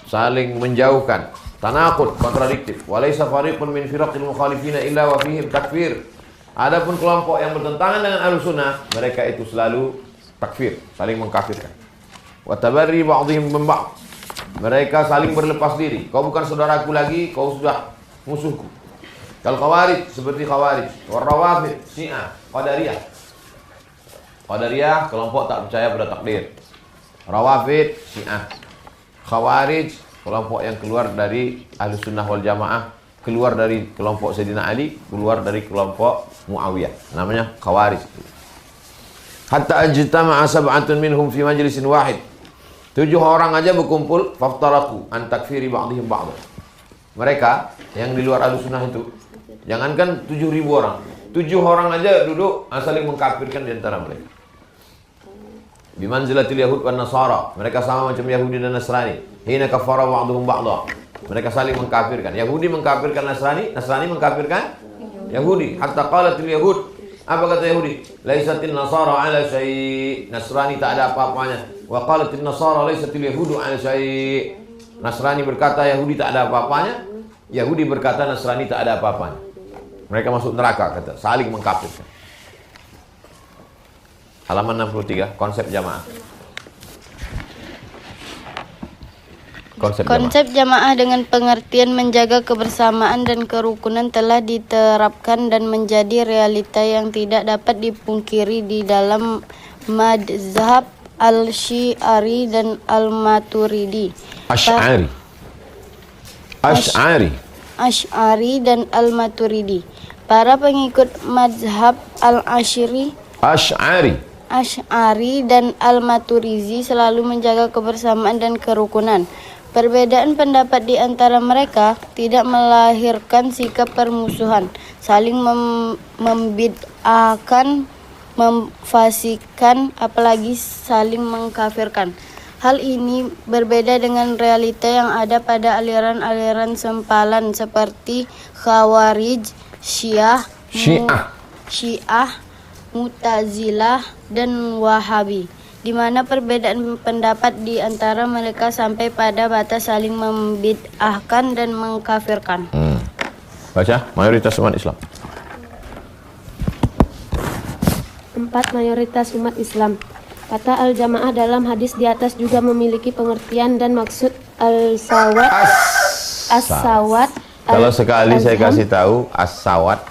saling menjauhkan, tanaqud, kontradiktif. Walaysa fariqun min firaqil mukhalifina illa wa fihim takfir. Adapun kelompok yang bertentangan dengan Ahlussunnah, mereka itu selalu takfir, saling mengkafirkan. Wa tabarri ba'dihim min ba'd. Mereka saling berlepas diri. Kau bukan saudaraku lagi, kau sudah musuhku. Kal Khawarij, seperti Khawarij, war Rawafid, Syiah, Qadariyah. Qadariyah kelompok tak percaya pada takdir. Rawafid, Syiah. Khawarij kelompok yang keluar dari Ahlussunnah wal Jamaah, keluar dari kelompok Sayyidina Ali, keluar dari kelompok Muawiyah. Namanya Khawarij. Hatta ajtama'a sab'atun minhum fi majlisin wahid. 7 orang aja berkumpul, faftaraku an takfiri ba'dihim ba'd. Mereka yang di luar Ahlussunnah itu, jangankan 7.000 orang, 7 orang aja duduk saling mengkafirkan di antara mereka. Bimanzilatil Yahud wan Nasara, mereka sama macam Yahudi dan Nasrani. Hina kafara ba'duhum ba'dha. Mereka saling mengkafirkan. Yahudi mengkafirkan Nasrani, Nasrani mengkafirkan Yahudi. Hatta qalatil Yahud, apa kata Yahudi? Laisatil Nasara ala syai'. Nasrani tak ada apa-apanya. Wa qalatil Nasara laisatil Yahudu ala syai'. Nasrani berkata Yahudi tak ada apa-apanya. Yahudi berkata Nasrani tak ada apa-apanya. Mereka masuk neraka, kata, saling mengkafirkan. Halaman 63, konsep jamaah. Konsep jamaah dengan pengertian menjaga kebersamaan dan kerukunan telah diterapkan dan menjadi realita yang tidak dapat dipungkiri di dalam mazhab al-Syi'ari dan al-Maturidi. Asy'ari dan al-Maturidi. Para pengikut mazhab Asy'ari dan al-Maturidi selalu menjaga kebersamaan dan kerukunan. Perbedaan pendapat di antara mereka tidak melahirkan sikap permusuhan, saling membid'ahkan, memfasikan, apalagi saling mengkafirkan. Hal ini berbeda dengan realita yang ada pada aliran-aliran sempalan seperti Khawarij, Syiah, Mu'tazilah, dan Wahabi, di mana perbedaan pendapat di antara mereka sampai pada batas saling membid'ahkan dan mengkafirkan. Baca, mayoritas umat Islam. 4. Mayoritas umat Islam. Kata al-jamaah dalam hadis di atas juga memiliki pengertian dan maksud as-sawat. Kalau sekali saya kasih tahu as-sawat,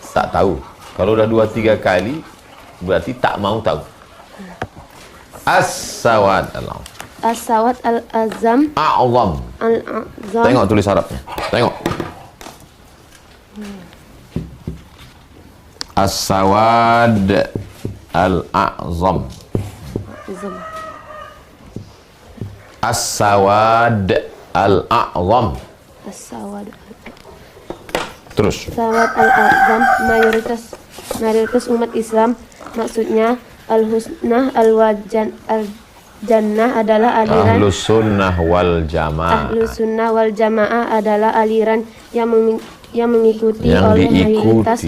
tak tahu. Kalau udah 2-3 kali, berarti tak mau tahu. As-sawat al-azam. A'zam. Tengok tulis Arabnya. Tengok. As-sawad al-a'zam. As-sawad al-a'zam. Terus. Sawad al-azam, mayoritas umat Islam, maksudnya al-husnah al-jannah adalah aliran Ahlus sunnah wal jamaah. Ahlus sunnah wal jamaah adalah aliran yang mengikuti oleh mayoritas,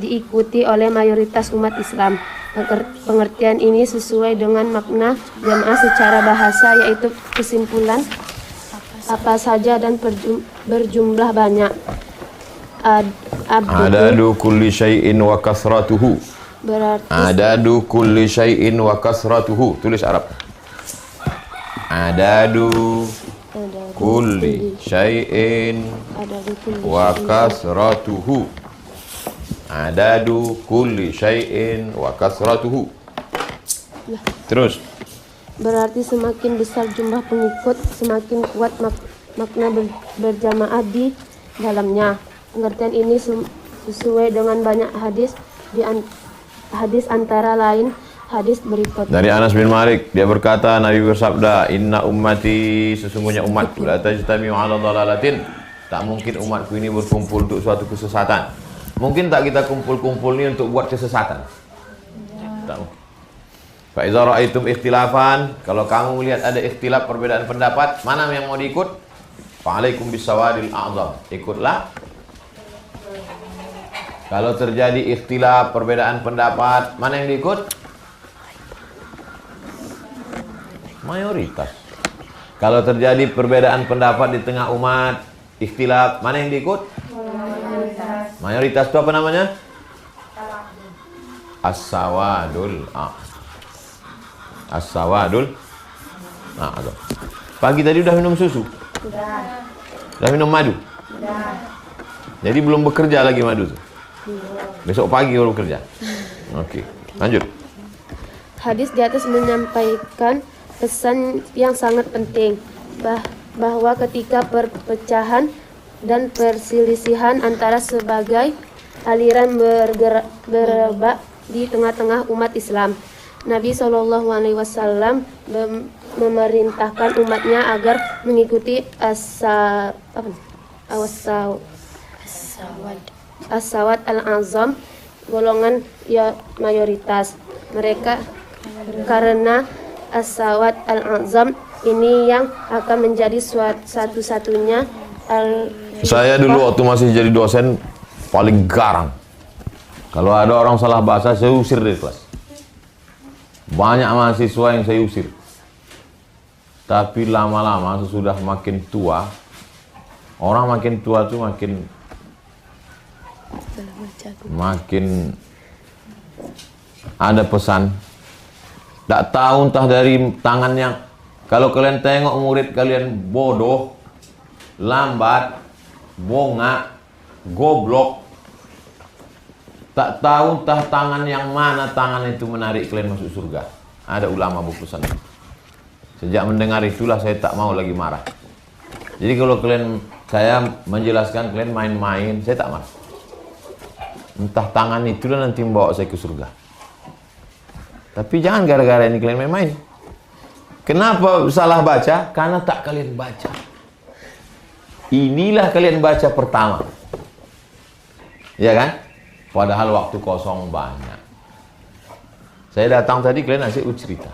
diikuti oleh mayoritas umat Islam. Pengertian ini sesuai dengan makna jamaah secara bahasa, yaitu kesimpulan apa saja dan berjumlah banyak. Adadu kulli syai'in wa kasratuhu. Berarti Adadu kulli syai'in wa kasratuhu. Tulis Arab. Adadu kulli syai'in wa kasratuhu. Adadu kulli syai'in wa kasratuhu. Terus. berarti semakin besar jumlah pengikut, semakin kuat makna berjamaah di dalamnya. Pengertian ini sesuai dengan banyak hadis antara lain hadis berikut. Dari Anas bin Malik, dia berkata, Nabi bersabda, "Inna ummati, sesungguhnya umatku, la tajtami'u 'ala dhalalatin." Tak mungkin umatku ini berkumpul untuk suatu kesesatan. Mungkin tak kita kumpul-kumpul ini untuk buat kesesatan? Tak mungkin. Fa iza ra'aitum ikhtilafan, kalau kamu melihat ada ikhtilaf, perbedaan pendapat, mana yang mau diikut? Fa alaikum bisawadil a'zam. Ikutlah. Kalau terjadi ikhtilaf, perbedaan pendapat, mana yang diikut? Mayoritas. Kalau terjadi perbedaan pendapat di tengah umat, ikhtilaf, mana yang diikut? Mayoritas itu apa namanya? As-sawadul As-sawadul Pagi tadi udah minum susu? Udah minum madu? Jadi belum bekerja lagi madu tuh? Besok pagi baru bekerja? Oke, lanjut. Hadis di atas menyampaikan pesan yang sangat penting bahwa ketika perpecahan dan perselisihan antara sebagai aliran berebak di tengah-tengah umat Islam, Nabi SAW memerintahkan umatnya agar mengikuti as-sawad al-azam, golongan ya mayoritas mereka, karena as-sawad al-azam ini yang akan menjadi satu-satunya Saya dulu waktu masih jadi dosen paling garang. Kalau ada orang salah bahasa, saya usir dari kelas. Banyak mahasiswa yang saya usir. Tapi lama-lama sesudah makin tua, orang makin tua tuh makin ada pesan. Tak tahu entah dari tangan yang, kalau kalian tengok murid kalian bodoh, lambat, bongak, goblok, tak tahu entah tangan yang mana tangan itu menarik kalian masuk surga. Ada ulama berpesan. Sejak mendengar itulah saya tak mau lagi marah. Jadi kalau saya menjelaskan kalian main-main, saya tak marah. Entah tangan itulah nanti membawa saya ke surga. Tapi jangan gara-gara ini kalian main-main. Kenapa salah baca? Karena tak kalian baca. Inilah kalian baca pertama. Ya kan? Padahal waktu kosong banyak. Saya datang tadi kalian asik cerita.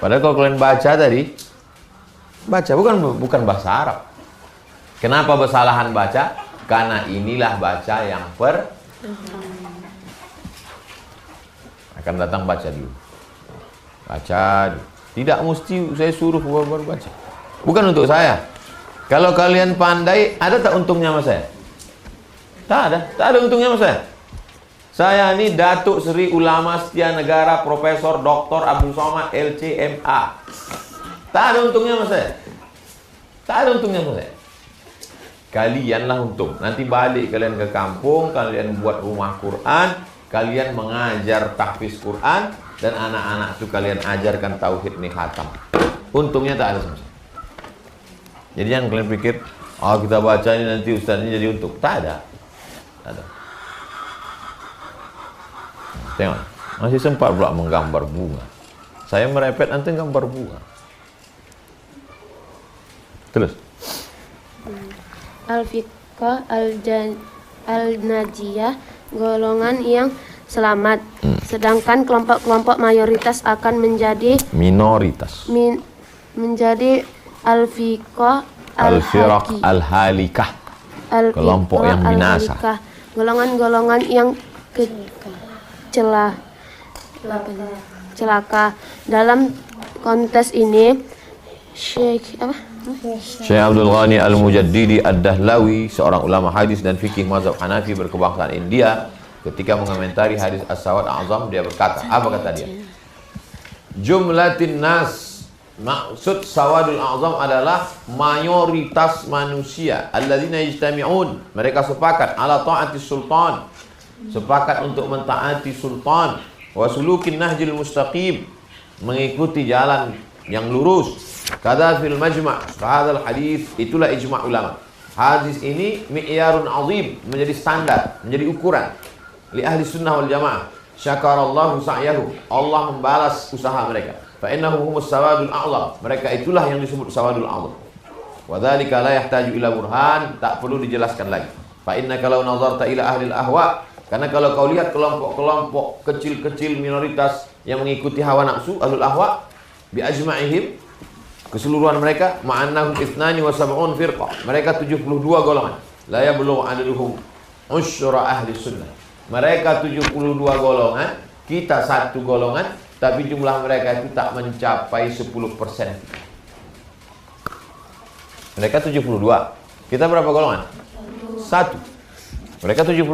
Padahal kalau kalian baca tadi, baca bukan bahasa Arab. Kenapa kesalahan baca? Karena inilah baca yang akan datang baca dulu. Baca dulu. Tidak mesti saya suruh baru baca. Bukan untuk saya. Kalau kalian pandai, ada tak untungnya sama saya? Tak ada untungnya sama saya. Saya ini Datuk Seri Ulama Setia Negara Profesor Dr. Abdul Somad LCMA. Tak ada untungnya sama saya. Tak ada untungnya sama saya. Kalianlah untung. Nanti balik kalian ke kampung, kalian buat rumah Quran, kalian mengajar tahfiz Quran, dan anak-anak itu kalian ajarkan tauhid nih khatam. Untungnya tak ada sama saya. Jadi jangan kalian pikir, oh kita baca ini nanti ustaz ini jadi untung. Tak ada. Tak ada. Tengok, masih sempat pula menggambar bunga. Saya merepet nanti gambar bunga. Terus. Al-Fiqah Al-Najiyah, golongan yang selamat. Sedangkan kelompok-kelompok mayoritas akan menjadi minoritas. Menjadi Al-Fiqah Al-Firaq Al-Halikah, kelompok yang binasa. Golongan-golongan yang celaka. Dalam konteks ini Syekh Abdul Ghani Al-Mujaddidi Ad-Dahlawi, seorang ulama hadis dan fikih mazhab Hanafi berkebangsaan India, ketika mengomentari hadis As-Sawad Azam, dia berkata, apa kata dia? Jumlatin nas, maksud Sawadul Azam adalah mayoritas manusia, alladzina yajtami'un, mereka sepakat ala ta'ati sultan, sepakat untuk mentaati sultan, wa sulukin nahjil mustaqim, mengikuti jalan yang lurus. Kada fil majma', hadzal hadis, itulah ijma' ulama. Hadis ini mi'yarun azim, menjadi standar, menjadi ukuran li ahli sunnah wal jamaah. syakarallahu sa'yahu. Allah membalas usaha mereka. Fa innahum humus sawadul a'lam. Mereka itulah yang disebut sawadul a'lam. Wa dzalika la yahtaju ila burhan, tak perlu dijelaskan lagi. Fa innaka law nazarta ila ahli al-ahwa, karena kalau kau lihat kelompok-kelompok kecil-kecil minoritas yang mengikuti hawa nafsu, ahlul ahwa, bi ajma'ihim, keseluruhan mereka, ma'annahum ithnani wa sab'un firqah. Mereka 72 golongan. La yablughu adaduhum usyra ahli sunnah. Mereka 72 golongan, kita satu golongan, tapi jumlah mereka itu tak mencapai 10%. Mereka 72. Kita berapa golongan? Satu. Mereka 72.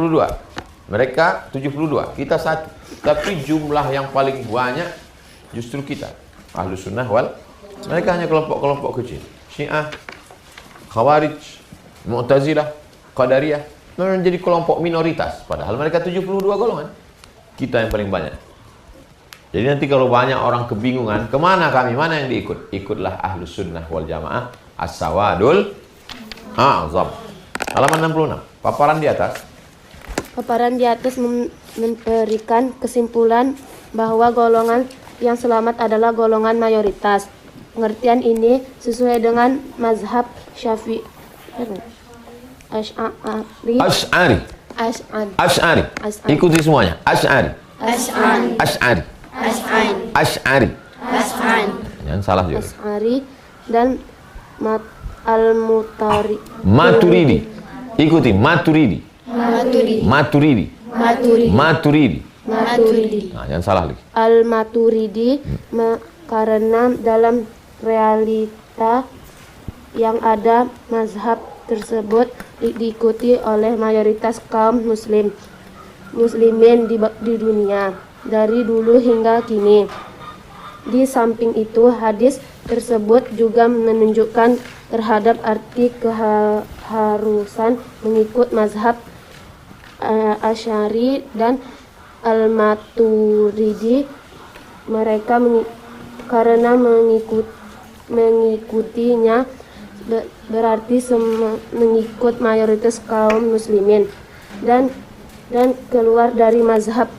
Mereka 72. Kita satu. Tapi jumlah yang paling banyak justru kita. Ahlus sunnah wal. Mereka hanya kelompok-kelompok kecil. Syiah, Khawarij, Mu'tazilah, Qadariyah. Menjadi kelompok minoritas. Padahal mereka 72 golongan. Kita yang paling banyak. Jadi nanti kalau banyak orang kebingungan, kemana kami? Mana yang diikut? Ikutlah Ahlus sunnah wal jamaah. As-sawadul a'zam. Halaman 66. Paparan di atas. Paparan di atas memberikan kesimpulan bahwa golongan yang selamat adalah golongan mayoritas. Pengertian ini sesuai dengan mazhab Syafi'i, Asy'ari. Ikuti semuanya. Asy'ari. Jangan salah juga. Asy'ari dan Maturidi. Ikuti Maturidi. Nah, jangan salah lagi. Al-Maturidi karena dalam realita yang ada mazhab tersebut diikuti oleh mayoritas kaum muslimin di dunia dari dulu hingga kini. Di samping itu, hadis tersebut juga menunjukkan terhadap arti keharusan mengikut mazhab Asy'ari dan Al-Maturidi. Mereka karena mengikutinya berarti mengikut mayoritas kaum muslimin dan keluar dari mazhab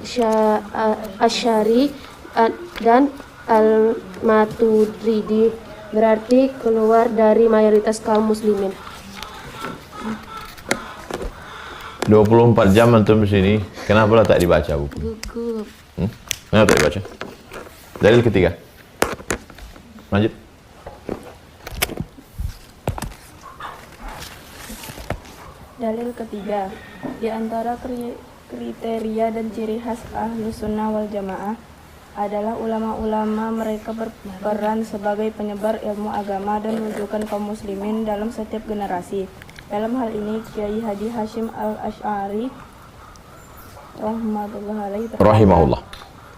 Asy'ari dan Al-Maturidi berarti keluar dari mayoritas kaum muslimin. 24 jam antum di sini, kenapa tak dibaca buku? Kenapa tak dibaca? Dalil ketiga. Lanjut. Dalil ketiga, di antara kriteria dan ciri khas Ahlus Sunnah wal Jamaah adalah ulama-ulama mereka berperan sebagai penyebar ilmu agama dan menunjukkan kaum muslimin dalam setiap generasi. Dalam hal ini Kiai Hadi Hashim Al-Asy'ari rahimahullah.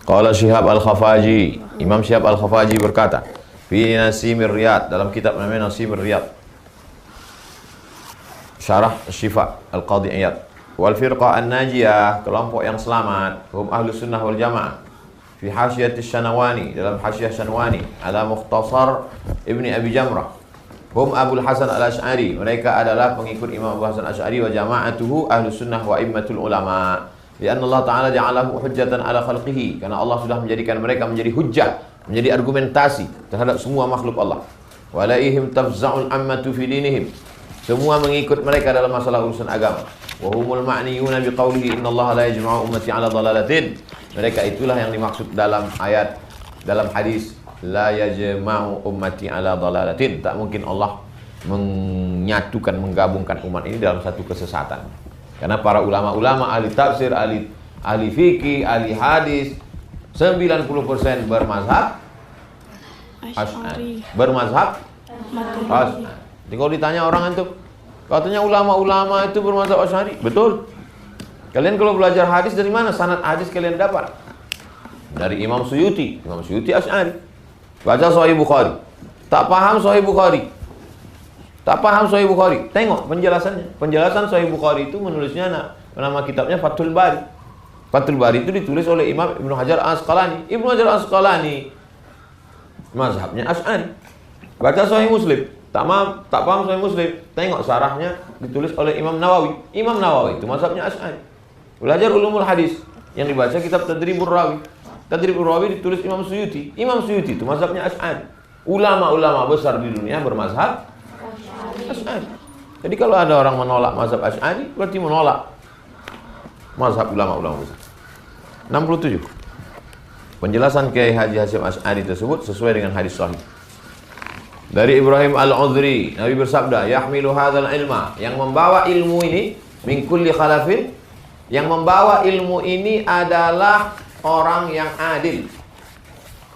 Qala Syihab Al-Khafaji, Imam Syihab Al-Khafaji berkata, fi Nasimir Riyad, dalam kitab namanya Nasimir Riyad, Syarah Syifa Al-Qadhi Iyad, wal firqah an-najiyah, kelompok yang selamat, hum Ahlus Sunnah wal Jamaah. Fi Hasyiatis Syanawani, dalam Hasyiah Syanawani, ala Mukhtasar Ibni Abi Jamrah, hum Abul Hasan Al-Asy'ari, mereka adalah pengikut Imam Abu Hasan Al-Asy'ari wa jama'atuhu Ahlus Sunnah wa immatul ulama. Lianna Allah Ta'ala ja'alahu hujjatan ala khalqihi, karena Allah sudah menjadikan mereka menjadi hujjah, menjadi argumentasi terhadap semua makhluk Allah. Walaihim tafza'ul ammatu fi dinihim, semua mengikut mereka dalam masalah urusan agama. Wa humul ma'niyuna biqaulihi innallaha la yajma'u ummati 'ala dhalalatin, mereka itulah yang dimaksud dalam ayat, dalam hadis, la yajma'u ummati 'ala dhalalatin, tak mungkin Allah menyatukan, menggabungkan umat ini dalam satu kesesatan. Karena para ulama-ulama, ahli tafsir, ahli fikih, ahli hadis, 90% bermazhab Asy'ari. Bermazhab Asy'ari. Jadi kalau ditanya orang itu, katanya ulama-ulama itu bermazhab Asy'ari. Betul. Kalian kalau belajar hadis dari mana sanad hadis kalian dapat? Dari Imam Suyuti. Imam Suyuti Asy'ari. Baca Sahih Bukhari. Tak paham Sahih Bukhari. Tengok penjelasannya. Penjelasan Sahih Bukhari itu menulisnya nama kitabnya Fathul Bari. Fathul Bari itu ditulis oleh Imam Ibnu Hajar Al-Asqalani. Ibnu Hajar Al-Asqalani mazhabnya Asy'ari. Baca Sahih Muslim. Tak paham Sahih Muslim. Tengok syarahnya ditulis oleh Imam Nawawi. Imam Nawawi itu mazhabnya Asy'ari. Belajar ulumul hadis. Yang dibaca kitab Tadribur Rawi. Tadribur Rawi ditulis Imam Suyuti. Imam Suyuti itu mazhabnya Asy'ari. Ulama-ulama besar di dunia bermazhab Asy'ari. Jadi kalau ada orang menolak mazhab Asy'ari, berarti menolak mazhab ulama-ulama besar. 67. Penjelasan Kiai Haji Hasyim Asy'ari tersebut sesuai dengan hadis sahih. Dari Ibrahim Al-Udhri, Nabi bersabda, "Yahmilu hadzal ilma", yang membawa ilmu ini min kulli khalafin, yang membawa ilmu ini adalah orang yang adil.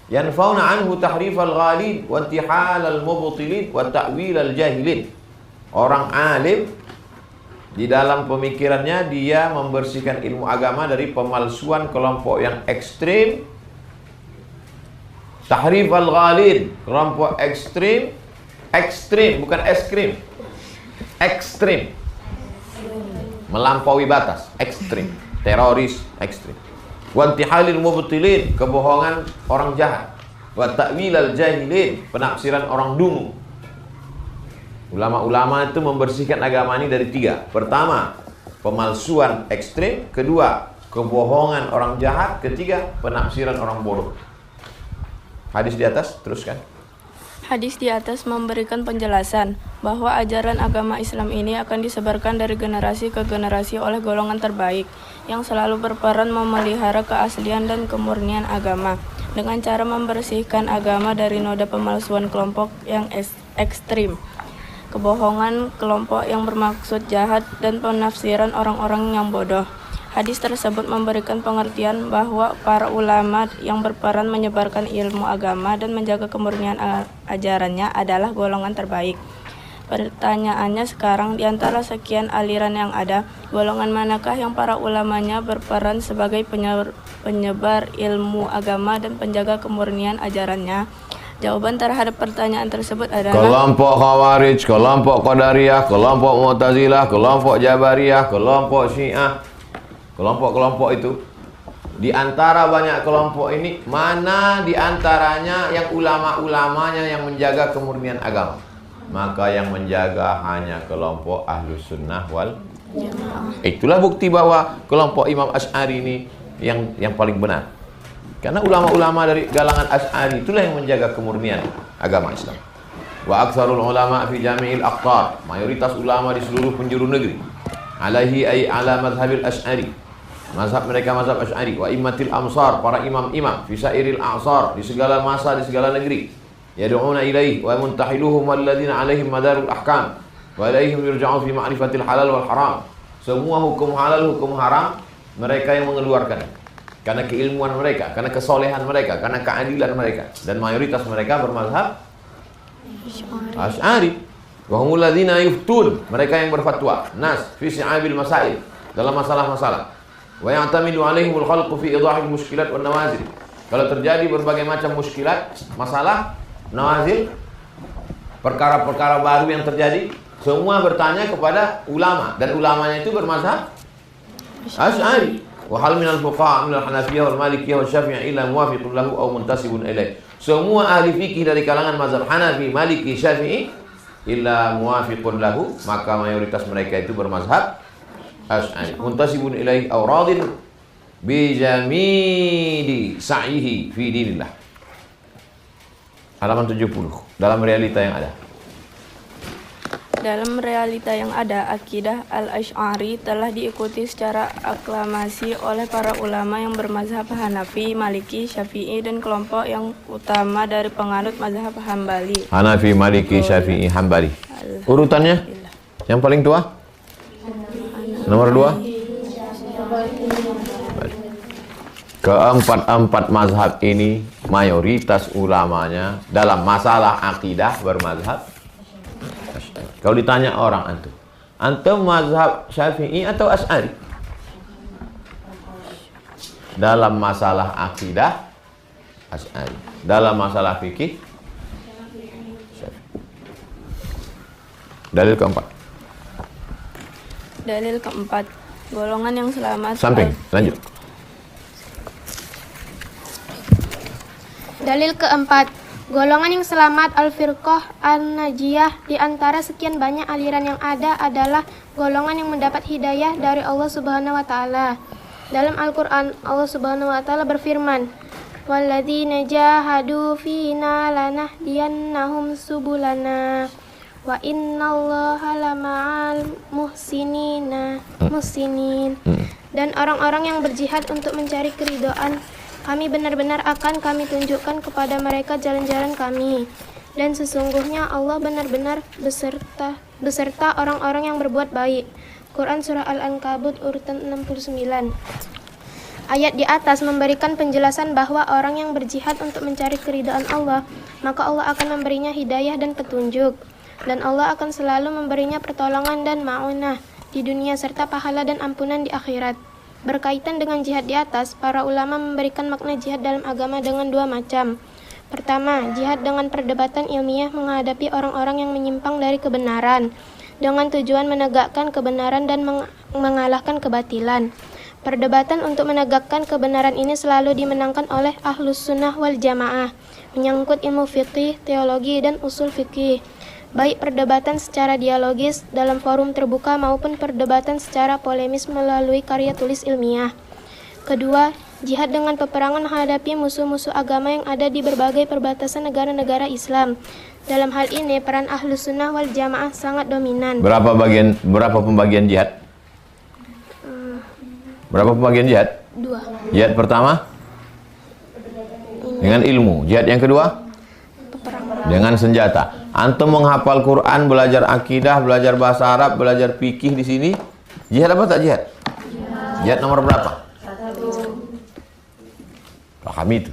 Yanfauna anhu tahrifal ghalin wa intihalal mubtilin wa ta'wilal jahilin. Orang alim di dalam pemikirannya dia membersihkan ilmu agama dari pemalsuan kelompok yang ekstrim. Tahrif al-ghalin, kelompok ekstrim, ekstrim bukan es krim, ekstrim, melampaui batas, ekstrim, teroris, ekstrim. Wa intihalil mubtilin, kebohongan orang jahat. Wa ta'wilal jahilin, penafsiran orang dungu. Ulama-ulama itu membersihkan agama ini dari 3. Pertama, pemalsuan ekstrim. Kedua, kebohongan orang jahat. Ketiga, penafsiran orang bodoh. Hadis di atas, teruskan. Hadis di atas memberikan penjelasan bahwa ajaran agama Islam ini akan disebarkan dari generasi ke generasi oleh golongan terbaik yang selalu berperan memelihara keaslian dan kemurnian agama dengan cara membersihkan agama dari noda pemalsuan kelompok yang ekstrim, kebohongan kelompok yang bermaksud jahat, dan penafsiran orang-orang yang bodoh. Hadis tersebut memberikan pengertian bahwa para ulama yang berperan menyebarkan ilmu agama dan menjaga kemurnian ajarannya adalah golongan terbaik. Pertanyaannya sekarang, di antara sekian aliran yang ada, golongan manakah yang para ulamanya berperan sebagai penyebar ilmu agama dan penjaga kemurnian ajarannya? Jawaban terhadap pertanyaan tersebut adalah kelompok Khawarij, kelompok Qadariyah, kelompok Mu'tazilah, kelompok Jabariyah, kelompok Syiah. Kelompok-kelompok itu, di antara banyak kelompok ini, mana di antaranya yang ulama-ulamanya yang menjaga kemurnian agama? Maka yang menjaga hanya kelompok Ahlus Sunnah wal Jamaah. Itulah bukti bahwa kelompok Imam Asy'ari ini yang paling benar. Karena ulama-ulama dari galangan Asy'ari itulah yang menjaga kemurnian agama Islam. Wa aktsarul ulama fi jami'il aqtar, mayoritas ulama di seluruh penjuru negeri, alaihi ay ala madhhabil Asy'ari, mazhab mereka mazhab Asy'ari, wa immatil amsar, para imam-imam fi sairil a'sar, di segala masa, di segala negeri, yad'una ilaihi wa muntahiluhum alladziina 'alaihim madarul ahkam wa ilaihim yurja'un fi ma'rifatil halal wal haram. Semua hukum halal, hukum haram mereka yang mengeluarkan karena keilmuan mereka, karena kesolehan mereka, karena keadilan mereka, dan mayoritas mereka bermazhab Asy'ari. Wa humul ladzina yuftun, mereka yang berfatwa nas fi si'abil masail, dalam masalah-masalah. Wa ya'tamidu 'alaihimul khalqu fi idahil muskilat wan nawazil. Kalau terjadi berbagai macam muskilat, masalah, nawazil, perkara-perkara baru yang terjadi, semua bertanya kepada ulama, dan ulamanya itu bermazhab Asy'ari. Wa hal minal fuqaha minal Hanafiyah wal Malikiyah wal Syafi'iyah illa muwafiqun lahu aw muntasibun ilaih. Semua ahli fikih dari kalangan mazhab Hanafi, Maliki, Syafi'i illa muwafiqun lahu, maka mayoritas mereka itu bermazhab Asy'ari. Muntasibun ilaih aw radin bi jamidi sa'ihi fi dinillah. Halaman 70 dalam realita yang ada. Dalam realita yang ada, akidah al-Asy'ari telah diikuti secara aklamasi oleh para ulama yang bermazhab Hanafi, Maliki, Syafi'i, dan kelompok yang utama dari penganut mazhab Hambali. Hanafi, Maliki, Syafi'i, Hambali. Urutannya? Yang paling tua? Nomor 2? Keempat-empat mazhab ini mayoritas ulamanya dalam masalah akidah bermazhab. Kalau ditanya orang antum mazhab Syafi'i atau Asy'ari? Dalam masalah akidah Asy'ari, dalam masalah fikih Syafi'i. Dalil keempat. Dalil keempat, golongan yang selamat. Samping, lanjut. Dalil keempat, golongan yang selamat al-firqah an-najiyah di antara sekian banyak aliran yang ada adalah golongan yang mendapat hidayah dari Allah Subhanahu wa taala. Dalam Al-Quran, Allah Subhanahu wa Ta'ala berfirman, "Walladzina jahadu fina lanahdiyannahum subulana wa innallaha lama'al muhsinin." Dan orang-orang yang berjihad untuk mencari keridhaan, kami benar-benar akan kami tunjukkan kepada mereka jalan-jalan kami. Dan sesungguhnya Allah benar-benar beserta orang-orang yang berbuat baik. Quran Surah Al-Ankabut urutan 69. Ayat di atas memberikan penjelasan bahwa orang yang berjihad untuk mencari keridhaan Allah, maka Allah akan memberinya hidayah dan petunjuk. Dan Allah akan selalu memberinya pertolongan dan ma'unah di dunia serta pahala dan ampunan di akhirat. Berkaitan dengan jihad di atas, para ulama memberikan makna jihad dalam agama dengan dua macam. Pertama, jihad dengan perdebatan ilmiah menghadapi orang-orang yang menyimpang dari kebenaran, dengan tujuan menegakkan kebenaran dan mengalahkan kebatilan. Perdebatan untuk menegakkan kebenaran ini selalu dimenangkan oleh Ahlus Sunnah wal Jamaah, menyangkut ilmu fikih, teologi, dan usul fikih. Baik perdebatan secara dialogis dalam forum terbuka maupun perdebatan secara polemis melalui karya tulis ilmiah. Kedua, jihad dengan peperangan menghadapi musuh-musuh agama yang ada di berbagai perbatasan negara-negara Islam. Dalam hal ini, peran Ahlus Sunnah wal Jamaah sangat dominan. Berapa pembagian jihad? Berapa pembagian jihad? 2. Jihad pertama dengan ilmu. Jihad yang kedua dengan senjata. Antum menghafal Quran, belajar akidah, belajar bahasa Arab, belajar fikih di sini. Jihad apa tak jihad? Jihad nomor berapa? Paham itu.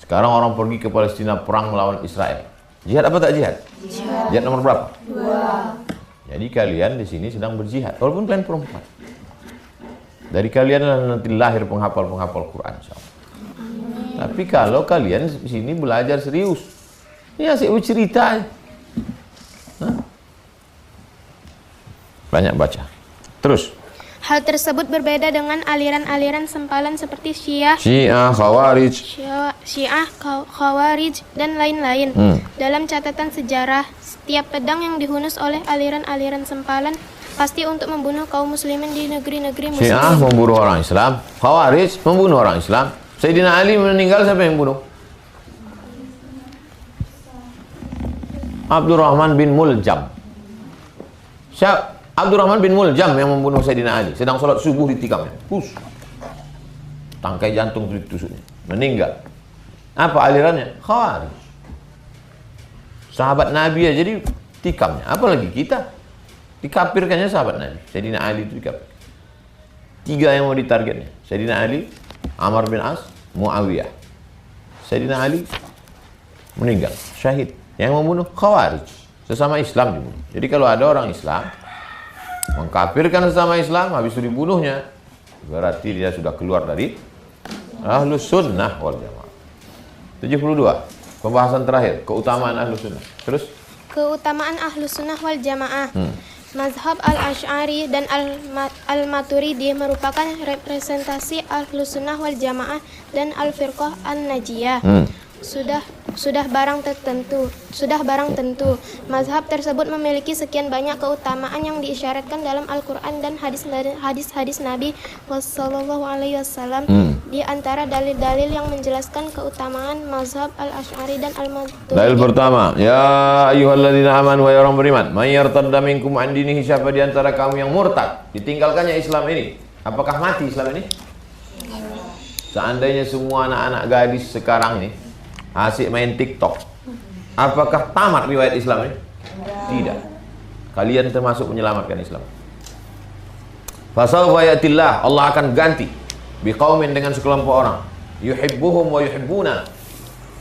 Sekarang orang pergi ke Palestina perang melawan Israel. Jihad apa tak jihad? Jihad nomor berapa? 2. Jadi kalian di sini sedang berjihad, walaupun kalian perempuan. Dari kalian nanti lahir penghafal-penghafal Quran, insyaallah. Tapi kalau kalian di sini belajar serius, ini asik cerita. Banyak baca. Terus. Hal tersebut berbeda dengan aliran-aliran sempalan seperti Syiah, Khawarij, dan lain-lain. Dalam catatan sejarah, setiap pedang yang dihunus oleh aliran-aliran sempalan pasti untuk membunuh kaum muslimin di negeri-negeri muslim. Syiah membunuh orang Islam, Khawarij membunuh orang Islam. Sayyidina Ali meninggal, siapa yang bunuh? Abdurrahman bin Muljam. Abdurrahman bin Muljam yang membunuh Sayyidina Ali. Sedang sholat subuh ditikamnya. Tangkai jantung ditusuknya. Meninggal. Apa alirannya? Khawarij. Sahabat Nabi aja jadi tikamnya. Apalagi kita. Dikafirkannya sahabat Nabi. Sayyidina Ali itu dikafir. 3 yang mau ditargetnya. Sayyidina Ali, Amr bin As, Muawiyah. Sayyidina Ali meninggal. Syahid. Yang membunuh Khawarij. Sesama Islam dibunuh. Jadi kalau ada orang Islam mengkafirkan sesama Islam, habis itu dibunuhnya, berarti dia sudah keluar dari Ahlus Sunnah wal Jamaah. 72. Pembahasan terakhir, keutamaan Ahlus Sunnah. Terus? Keutamaan Ahlus Sunnah wal Jamaah. Mazhab Al-Asy'ari dan Al-Maturidi merupakan representasi Ahlus Sunnah wal Jamaah dan Al-Firqah An-Najiyah. Sudah barang tentu mazhab tersebut memiliki sekian banyak keutamaan yang diisyaratkan dalam Al-Quran dan hadis-hadis Nabi SAW. Di antara dalil-dalil yang menjelaskan keutamaan mazhab Al-Asy'ari dan Al-Maturidi. Dalil pertama, ya ayyuhalladzina amanu, wahai orang beriman, may yartadda minkum an dinihi, siapa di antara kamu yang murtad, ditinggalkannya Islam ini, apakah mati Islam ini? Seandainya semua anak-anak gadis sekarang ini asik main TikTok, apakah tamat riwayat Islam ini? Tidak. Kalian termasuk menyelamatkan Islam. Fasawfa yatillah, Allah akan ganti biqaumin, dengan sekelompok orang, yuhibbuhum wa yuhibbuna.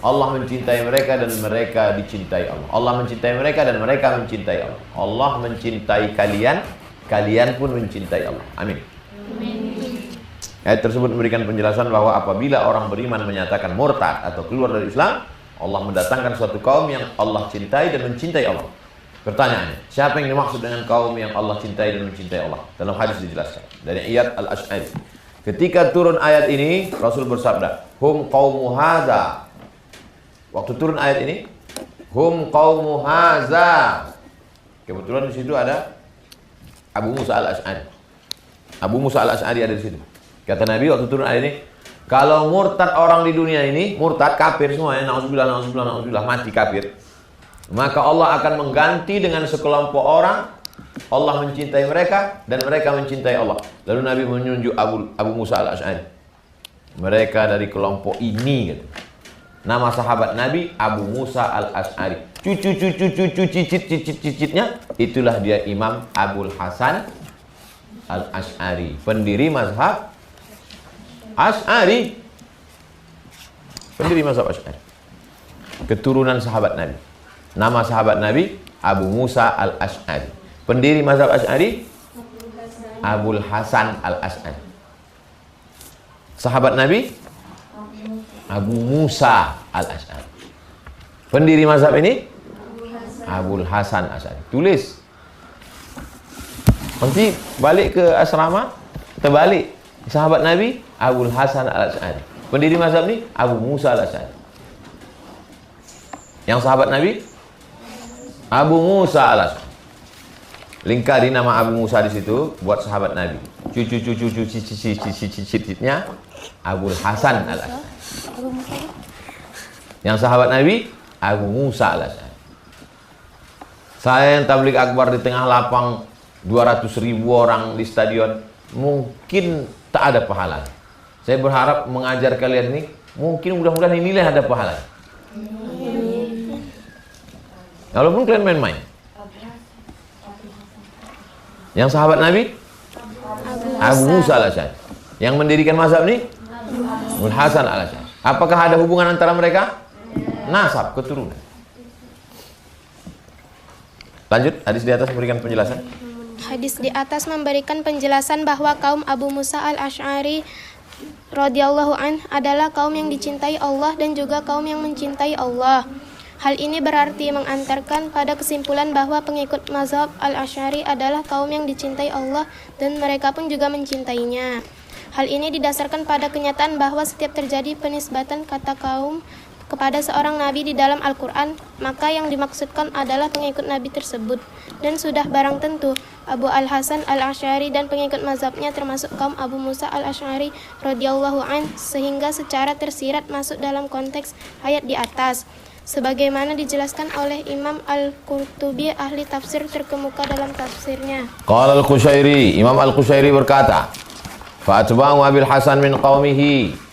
Allah mencintai mereka dan mereka dicintai Allah. Allah mencintai mereka dan mereka mencintai Allah. Allah mencintai kalian, kalian pun mencintai Allah. Amin. Ayat tersebut memberikan penjelasan bahwa apabila orang beriman menyatakan murtad atau keluar dari Islam, Allah mendatangkan suatu kaum yang Allah cintai dan mencintai Allah. Pertanyaannya, siapa yang dimaksud dengan kaum yang Allah cintai dan mencintai Allah? Dalam hadis dijelaskan dari Iyad Al-Asy'ari. Ketika turun ayat ini, Rasul bersabda, hum qaumu hadza. Waktu turun ayat ini, hum qaumu hadza. Kebetulan di situ ada Abu Musa Al-Asy'ari. Abu Musa Al-Asy'ari ada di situ. Kata Nabi waktu turun ayat ini, kalau murtad orang di dunia ini, murtad kafir semuanya, na'udzubillah, mati kafir, maka Allah akan mengganti dengan sekelompok orang. Allah mencintai mereka dan mereka mencintai Allah. Lalu Nabi menunjuk Abu Musa al-Ash'ari. Mereka dari kelompok ini gitu. Nama sahabat Nabi Abu Musa al-Ash'ari. Cicitnya itulah dia Imam Abul Hasan al-Ash'ari, pendiri mazhab Ash'ari. Pendiri mazhab Ash'ari. Keturunan sahabat Nabi. Nama sahabat Nabi Abu Musa al-Ash'ari. Pendiri mazhab Ash'ari Abul Hasan al-Ash'ari. Sahabat Nabi Abu Musa al-Ash'ari. Pendiri mazhab ini Abul Hasan al-Ash'ari. Tulis. Nanti balik ke asrama, terbalik. Sahabat Nabi Abul Hasan al-Ash'ari. Pendiri mazhab ini Abu Musa al-Ash'ari. Yang sahabat Nabi Abu Musa al-Ash'ari. Lingkari nama Abu Musa di situ buat sahabat Nabi. Cicitnya Abul Hasan al-Ash'ari. Yang sahabat Nabi Abu Musa al-Ash'ari. Saya yang tabligh akbar di tengah lapang 200.000 orang di stadion, mungkin tak ada pahala. Saya berharap mengajar kalian ini, mungkin mudah-mudahan inilah ada pahala. Walaupun kalian main-main. Yang sahabat Nabi Abu Musa al-Ash'ari. Yang mendirikan mazhab ini Abul Hasan al-Ash'ari. Apakah ada hubungan antara mereka? Nasab, keturunan. Lanjut, hadis di atas memberikan penjelasan. Hadis di atas memberikan penjelasan bahwa kaum Abu Musa al-Ash'ari radhiyallahu an adalah kaum yang dicintai Allah dan juga kaum yang mencintai Allah. Hal ini berarti mengantarkan pada kesimpulan bahwa pengikut mazhab al-Ash'ari adalah kaum yang dicintai Allah dan mereka pun juga mencintainya. Hal ini didasarkan pada kenyataan bahwa setiap terjadi penisbatan kata kaum kepada seorang nabi di dalam Al-Quran, maka yang dimaksudkan adalah pengikut nabi tersebut. Dan sudah barang tentu Abu Al-Hasan al-Ash'ari dan pengikut mazhabnya termasuk kaum Abu Musa al-Ash'ari radhiyallahu an, sehingga secara tersirat masuk dalam konteks ayat di atas, sebagaimana dijelaskan oleh Imam Al-Qurtubi, ahli tafsir terkemuka dalam tafsirnya. Qala Al-Qushairi, Imam Al-Qushairi berkata, fa'atba'u Abil Hasan min qaumihi.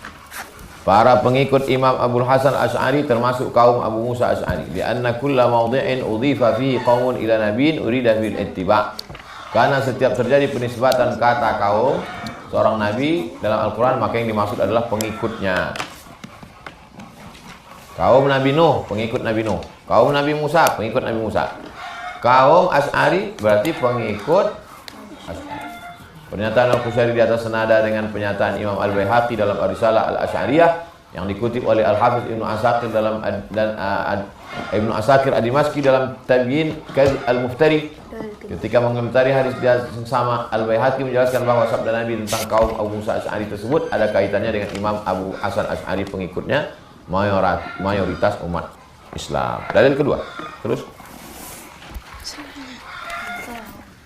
Para pengikut Imam Abul Hasan Ash'ari termasuk kaum Abu Musa Ash'ari. Lianna kulla mawdi'in udhifa fihi qaumun ila nabiyyin urida bil ittiba'. Karena setiap terjadi penisbatan kata kaum seorang nabi dalam Al-Quran, maka yang dimaksud adalah pengikutnya. Kaum Nabi Nuh, pengikut Nabi Nuh. Kaum Nabi Musa, pengikut Nabi Musa. Kaum Ash'ari berarti pengikut Ash'ari. Pernyataan Al-Qushairi di atas senada dengan pernyataan Imam Al-Baihaqi dalam Ar-Risalah Al-Asy'ariyah yang dikutip oleh Al-Hafiz Ibnu Asakir dalam Ibnu Asakir Ad-Dimashqi dalam Tabyin Al-Muftari. Ketika mengomentari hadis yang sama, Al-Baihaqi menjelaskan bahwa sabda Nabi tentang kaum Abu Musa Ash'ari tersebut ada kaitannya dengan Imam Abu Hasan Ash'ari, pengikutnya mayoritas umat Islam. Dalil kedua. Terus.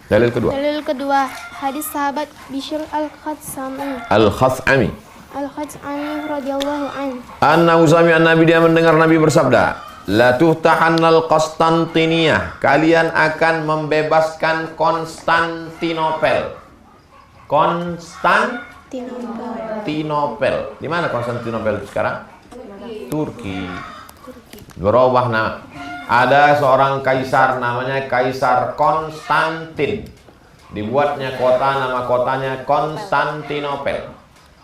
Dalil kedua. Dalil kedua, hadis sahabat Bishr al-Khatsami radhiyallahu an. Annahu sami'a Nabi, dia mendengar Nabi bersabda, la tuhtahannal Konstantiniyah, kalian akan membebaskan Konstantinopel. Konstantinopel. Di mana Konstantinopel itu sekarang? Turki. Berubah nama. Ada seorang kaisar namanya Kaisar Konstantin. Dibuatnya kota, nama kotanya Konstantinopel.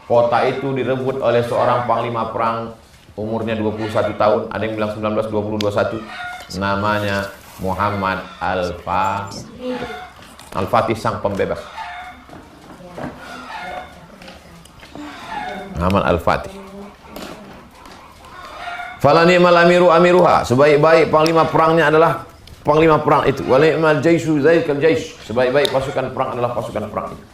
Kota itu direbut oleh seorang panglima perang, umurnya 21 tahun, ada yang bilang 19, 20, 21. Namanya Muhammad Al-Fatih, sang pembebas. Muhammad Al-Fatih. Fala ni'mal amiru amiruha, sebaik-baik panglima perangnya adalah panglima perang itu. Wa ni'mal jaishu zaikal jaish, sebaik-baik pasukan perang adalah pasukan perang itu.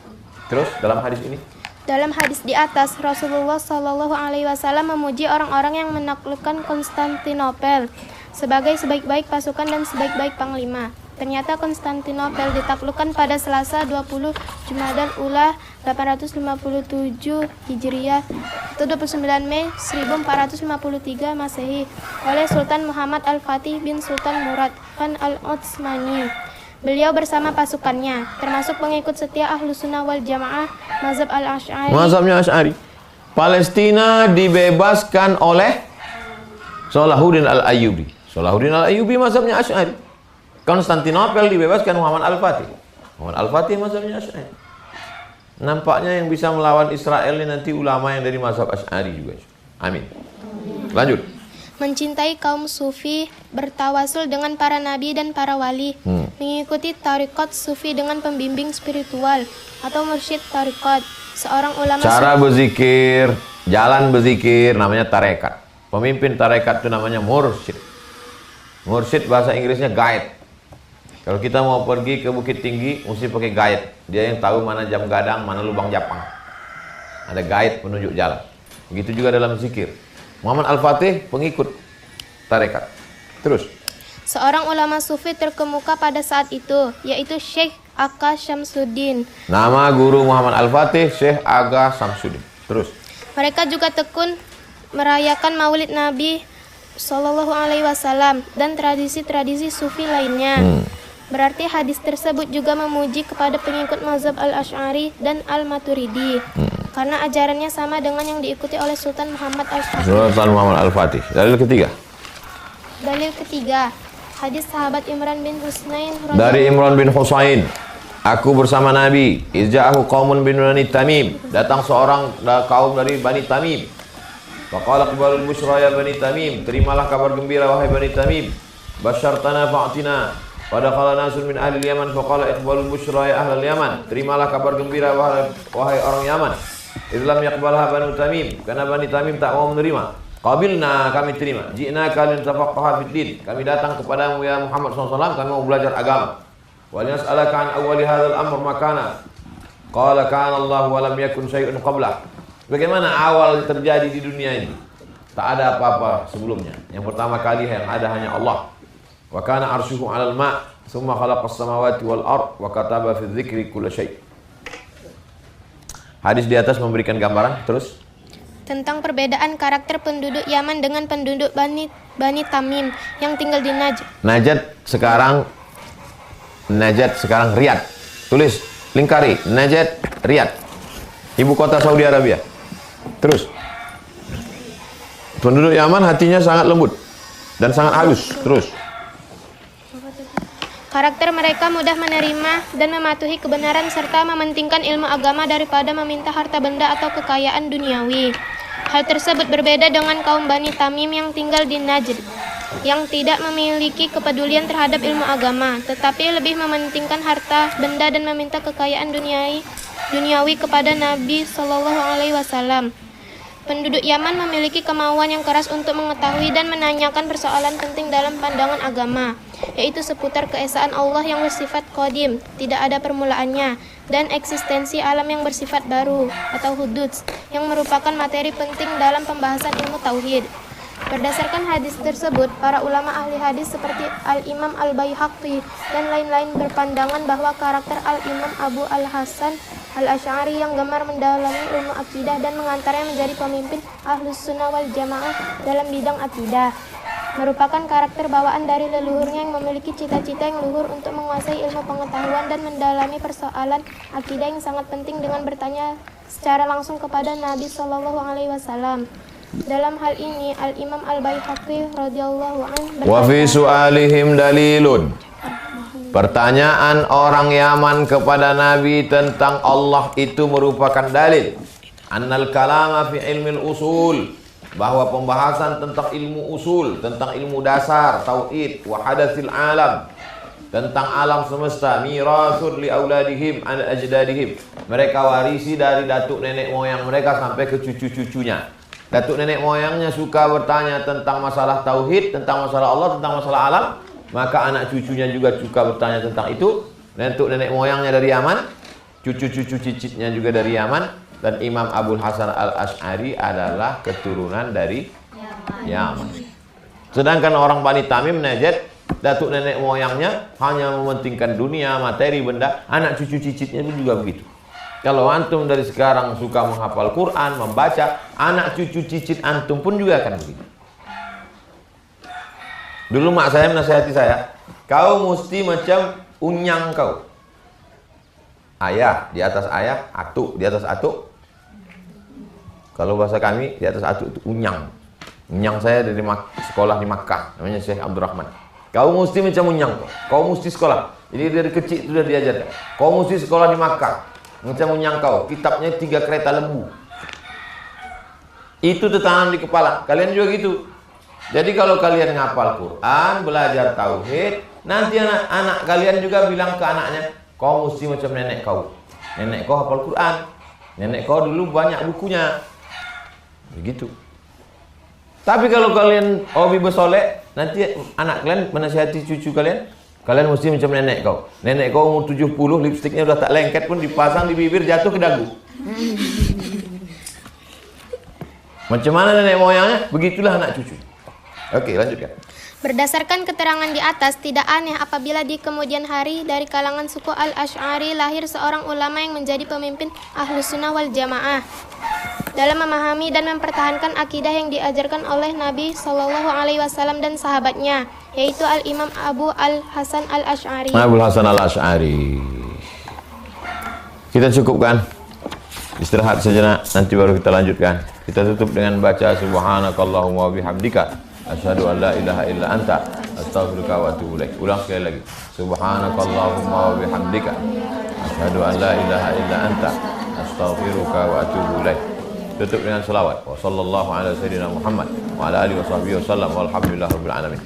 Terus dalam hadis ini, dalam hadis di atas, Rasulullah Shallallahu Alaihi Wasallam memuji orang-orang yang menaklukkan Konstantinopel sebagai sebaik-baik pasukan dan sebaik-baik panglima. Ternyata Konstantinopel ditaklukkan pada Selasa 20 Jumadal Ula 857 Hijriah atau 29 Mei 1453 Masehi oleh Sultan Muhammad Al-Fatih bin Sultan Murad Khan Al-Utsmani. Beliau bersama pasukannya, termasuk pengikut setia Ahlus Sunnah wal Jamaah mazhab Al-Asy'ari. Mazhabnya Asy'ari. Palestina dibebaskan oleh Salahuddin Al-Ayyubi. Salahuddin Al-Ayyubi mazhabnya Asy'ari. Konstantinopel dibebaskan Muhammad Al-Fatih. Muhammad Al-Fatih mazhabnya Asy'ari. Nampaknya yang bisa melawan Israel ini nanti ulama yang dari mazhab Asy'ari juga. Amin. Lanjut. Mencintai kaum sufi, bertawasul dengan para nabi dan para wali, mengikuti tarekat sufi dengan pembimbing spiritual atau mursyid tarekat. Seorang ulama Cara berzikir, jalan berzikir namanya tarekat. Pemimpin tarekat itu namanya mursyid. Mursyid bahasa Inggrisnya guide. Kalau kita mau pergi ke Bukit Tinggi, mesti pakai guide. Dia yang tahu mana jam gadang, mana lubang japang. Ada guide penunjuk jalan. Begitu juga dalam zikir. Muhammad Al-Fatih pengikut tarekat. Terus. seorang ulama sufi terkemuka pada saat itu, yaitu Syekh Aga Syamsuddin. Nama guru Muhammad Al-Fatih Syekh Aga Syamsuddin. Terus. Mereka juga tekun merayakan Maulid Nabi Sallallahu Alaihi Wasallam dan tradisi-tradisi sufi lainnya. Berarti hadis tersebut juga memuji kepada pengikut mazhab Al-Asy'ari dan Al-Maturidi. Karena ajarannya sama dengan yang diikuti oleh Sultan Muhammad Al-Fatih. Sultan Muhammad Al-Fatih. Dalil ketiga. Dalil ketiga, hadis sahabat Imran bin Husain Dari Imran bin Husain, aku bersama Nabi, izja'ahu qaumun bin Bani Tamim. Datang seorang kaum dari Bani Tamim. Faqala aqbalul busyra ya Bani Tamim. Terimalah kabar gembira wahai Bani Tamim. Basyartana fa'tina. Pada kala nasun min ahli Yaman faqala iqbalul busyra ya ahli Yaman. Terimalah kabar gembira wahai orang Yaman. Islam yaqbalha Bani Tamim, karena Bani Tamim tak mau menerima. Qabilna, kami terima. Ji'na kalin tafaqaha fid din. Kami datang kepadamu ya Muhammad SAW, kami mau belajar agama. Wa linas'alaka an awwali hadzal amr makana. Qala kana Allah wa lam yakun syai'un qablah. Bagaimana awal terjadi di dunia ini? Tak ada apa-apa sebelumnya. Yang pertama kali yang ada hanya Allah. Wa kana arshuhu 'alal ma', thumma khalaqas samawati wal ard wa kataba fi dzikri kulla syai'. Hadis di atas memberikan gambaran. Terus tentang perbedaan karakter penduduk Yaman dengan penduduk Bani Tamim yang tinggal di Najd. Najd sekarang Riyadh. Tulis, lingkari, Najd, Riyadh. Ibu kota Saudi Arabia. Terus. Penduduk Yaman hatinya sangat lembut dan sangat halus. Terus. Karakter mereka mudah menerima dan mematuhi kebenaran serta mementingkan ilmu agama daripada meminta harta benda atau kekayaan duniawi. Hal tersebut berbeda dengan kaum Bani Tamim yang tinggal di Najd, yang tidak memiliki kepedulian terhadap ilmu agama, tetapi lebih mementingkan harta benda dan meminta kekayaan duniawi kepada Nabi Sallallahu Alaihi Wasallam. Penduduk Yaman memiliki kemauan yang keras untuk mengetahui dan menanyakan persoalan penting dalam pandangan agama, yaitu seputar keesaan Allah yang bersifat qadim, tidak ada permulaannya, dan eksistensi alam yang bersifat baru atau hududs, yang merupakan materi penting dalam pembahasan ilmu tauhid. Berdasarkan hadis tersebut, para ulama ahli hadis seperti Al-Imam Al-Baihaqi dan lain-lain berpandangan bahwa karakter Al-Imam Abu Al-Hasan Al-Asy'ari yang gemar mendalami ilmu akidah dan mengantaranya menjadi pemimpin Ahlus Sunnah wal Jamaah dalam bidang akidah merupakan karakter bawaan dari leluhurnya yang memiliki cita-cita yang luhur untuk menguasai ilmu pengetahuan dan mendalami persoalan akidah yang sangat penting dengan bertanya secara langsung kepada Nabi Sallallahu Alaihi Wasallam. Dalam hal ini Al-Imam Al-Baihaqi radhiyallahu anhu Wa fi su'alihim dalilun. Pertanyaan orang Yaman kepada Nabi tentang Allah itu merupakan dalil. Annal kalama fi ilmil usul, bahwa pembahasan tentang ilmu usul, tentang ilmu dasar tauhid wa hadatsil alam, tentang alam semesta, mirasul li auladihim an ajdadihim. Mereka warisi dari datuk nenek moyang mereka sampai ke cucu-cucunya. Datuk nenek moyangnya suka bertanya tentang masalah tauhid, tentang masalah Allah, tentang masalah alam, maka anak cucunya juga suka bertanya tentang itu. Datuk nenek moyangnya dari Yaman, cucu-cucu cicitnya juga dari Yaman, dan Imam Abul Hasan Al-Asy'ari adalah keturunan dari Yaman. Sedangkan orang Bani Tamim Najd datuk nenek moyangnya hanya mementingkan dunia, materi, benda, anak cucu cicitnya pun juga begitu. Kalau antum dari sekarang suka menghafal Quran, membaca, anak cucu cicit antum pun juga akan begitu. Dulu mak saya menasihati saya, kau mesti macam unyang kau. Ayah, di atas ayah, atuk, di atas atuk. Kalau bahasa kami, di atas atuk itu unyang. Unyang saya dari sekolah di Makkah, namanya Syekh Abdurrahman. Kau mesti macam unyang kau mesti sekolah. Jadi dari kecil sudah diajarkan. Kau mesti sekolah di Makkah. Macam unyang kau, kitabnya 3 kereta lembu. Itu tertanam di kepala. Kalian juga gitu. Jadi kalau kalian ngapal Quran, belajar tauhid, nanti anak-anak kalian juga bilang ke anaknya, kau mesti macam nenek kau. Nenek kau hafal Quran. Nenek kau dulu banyak bukunya. Begitu. Tapi kalau kalian hobi bersolek, nanti anak kalian menasihati cucu kalian, kalian mesti macam nenek kau. Nenek kau umur 70, lipstiknya udah tak lengket pun dipasang di bibir, jatuh ke dagu. Macam mana nenek moyangnya? Begitulah anak cucu. Oke, lanjutkan. Berdasarkan keterangan di atas, tidak aneh apabila di kemudian hari dari kalangan suku Al-Asy'ari lahir seorang ulama yang menjadi pemimpin Ahlus Sunnah wal Jamaah dalam memahami dan mempertahankan akidah yang diajarkan oleh Nabi Shallallahu Alaihi Wasallam dan sahabatnya, yaitu Al-Imam Abu Al-Hasan Al-Asy'ari. Abu Hasan Al-Asy'ari. Kita cukupkan. Istirahat sejenak, nanti baru kita lanjutkan. Kita tutup dengan baca subhanakallahumma wa bihamdika asyhadu an la ilaha illa anta astaghfiruka wa atubu ilaik. Ulang sekali lagi. Subhanakallahumma wa bihamdika asyhadu an la ilaha illa anta astaghfiruka wa atubu ilaik. Tutup dengan selawat. Wa sallallahu ala sayyidina Muhammad wa ala alihi wa sahbihi wasallam walhamdulillahirabbil alamin.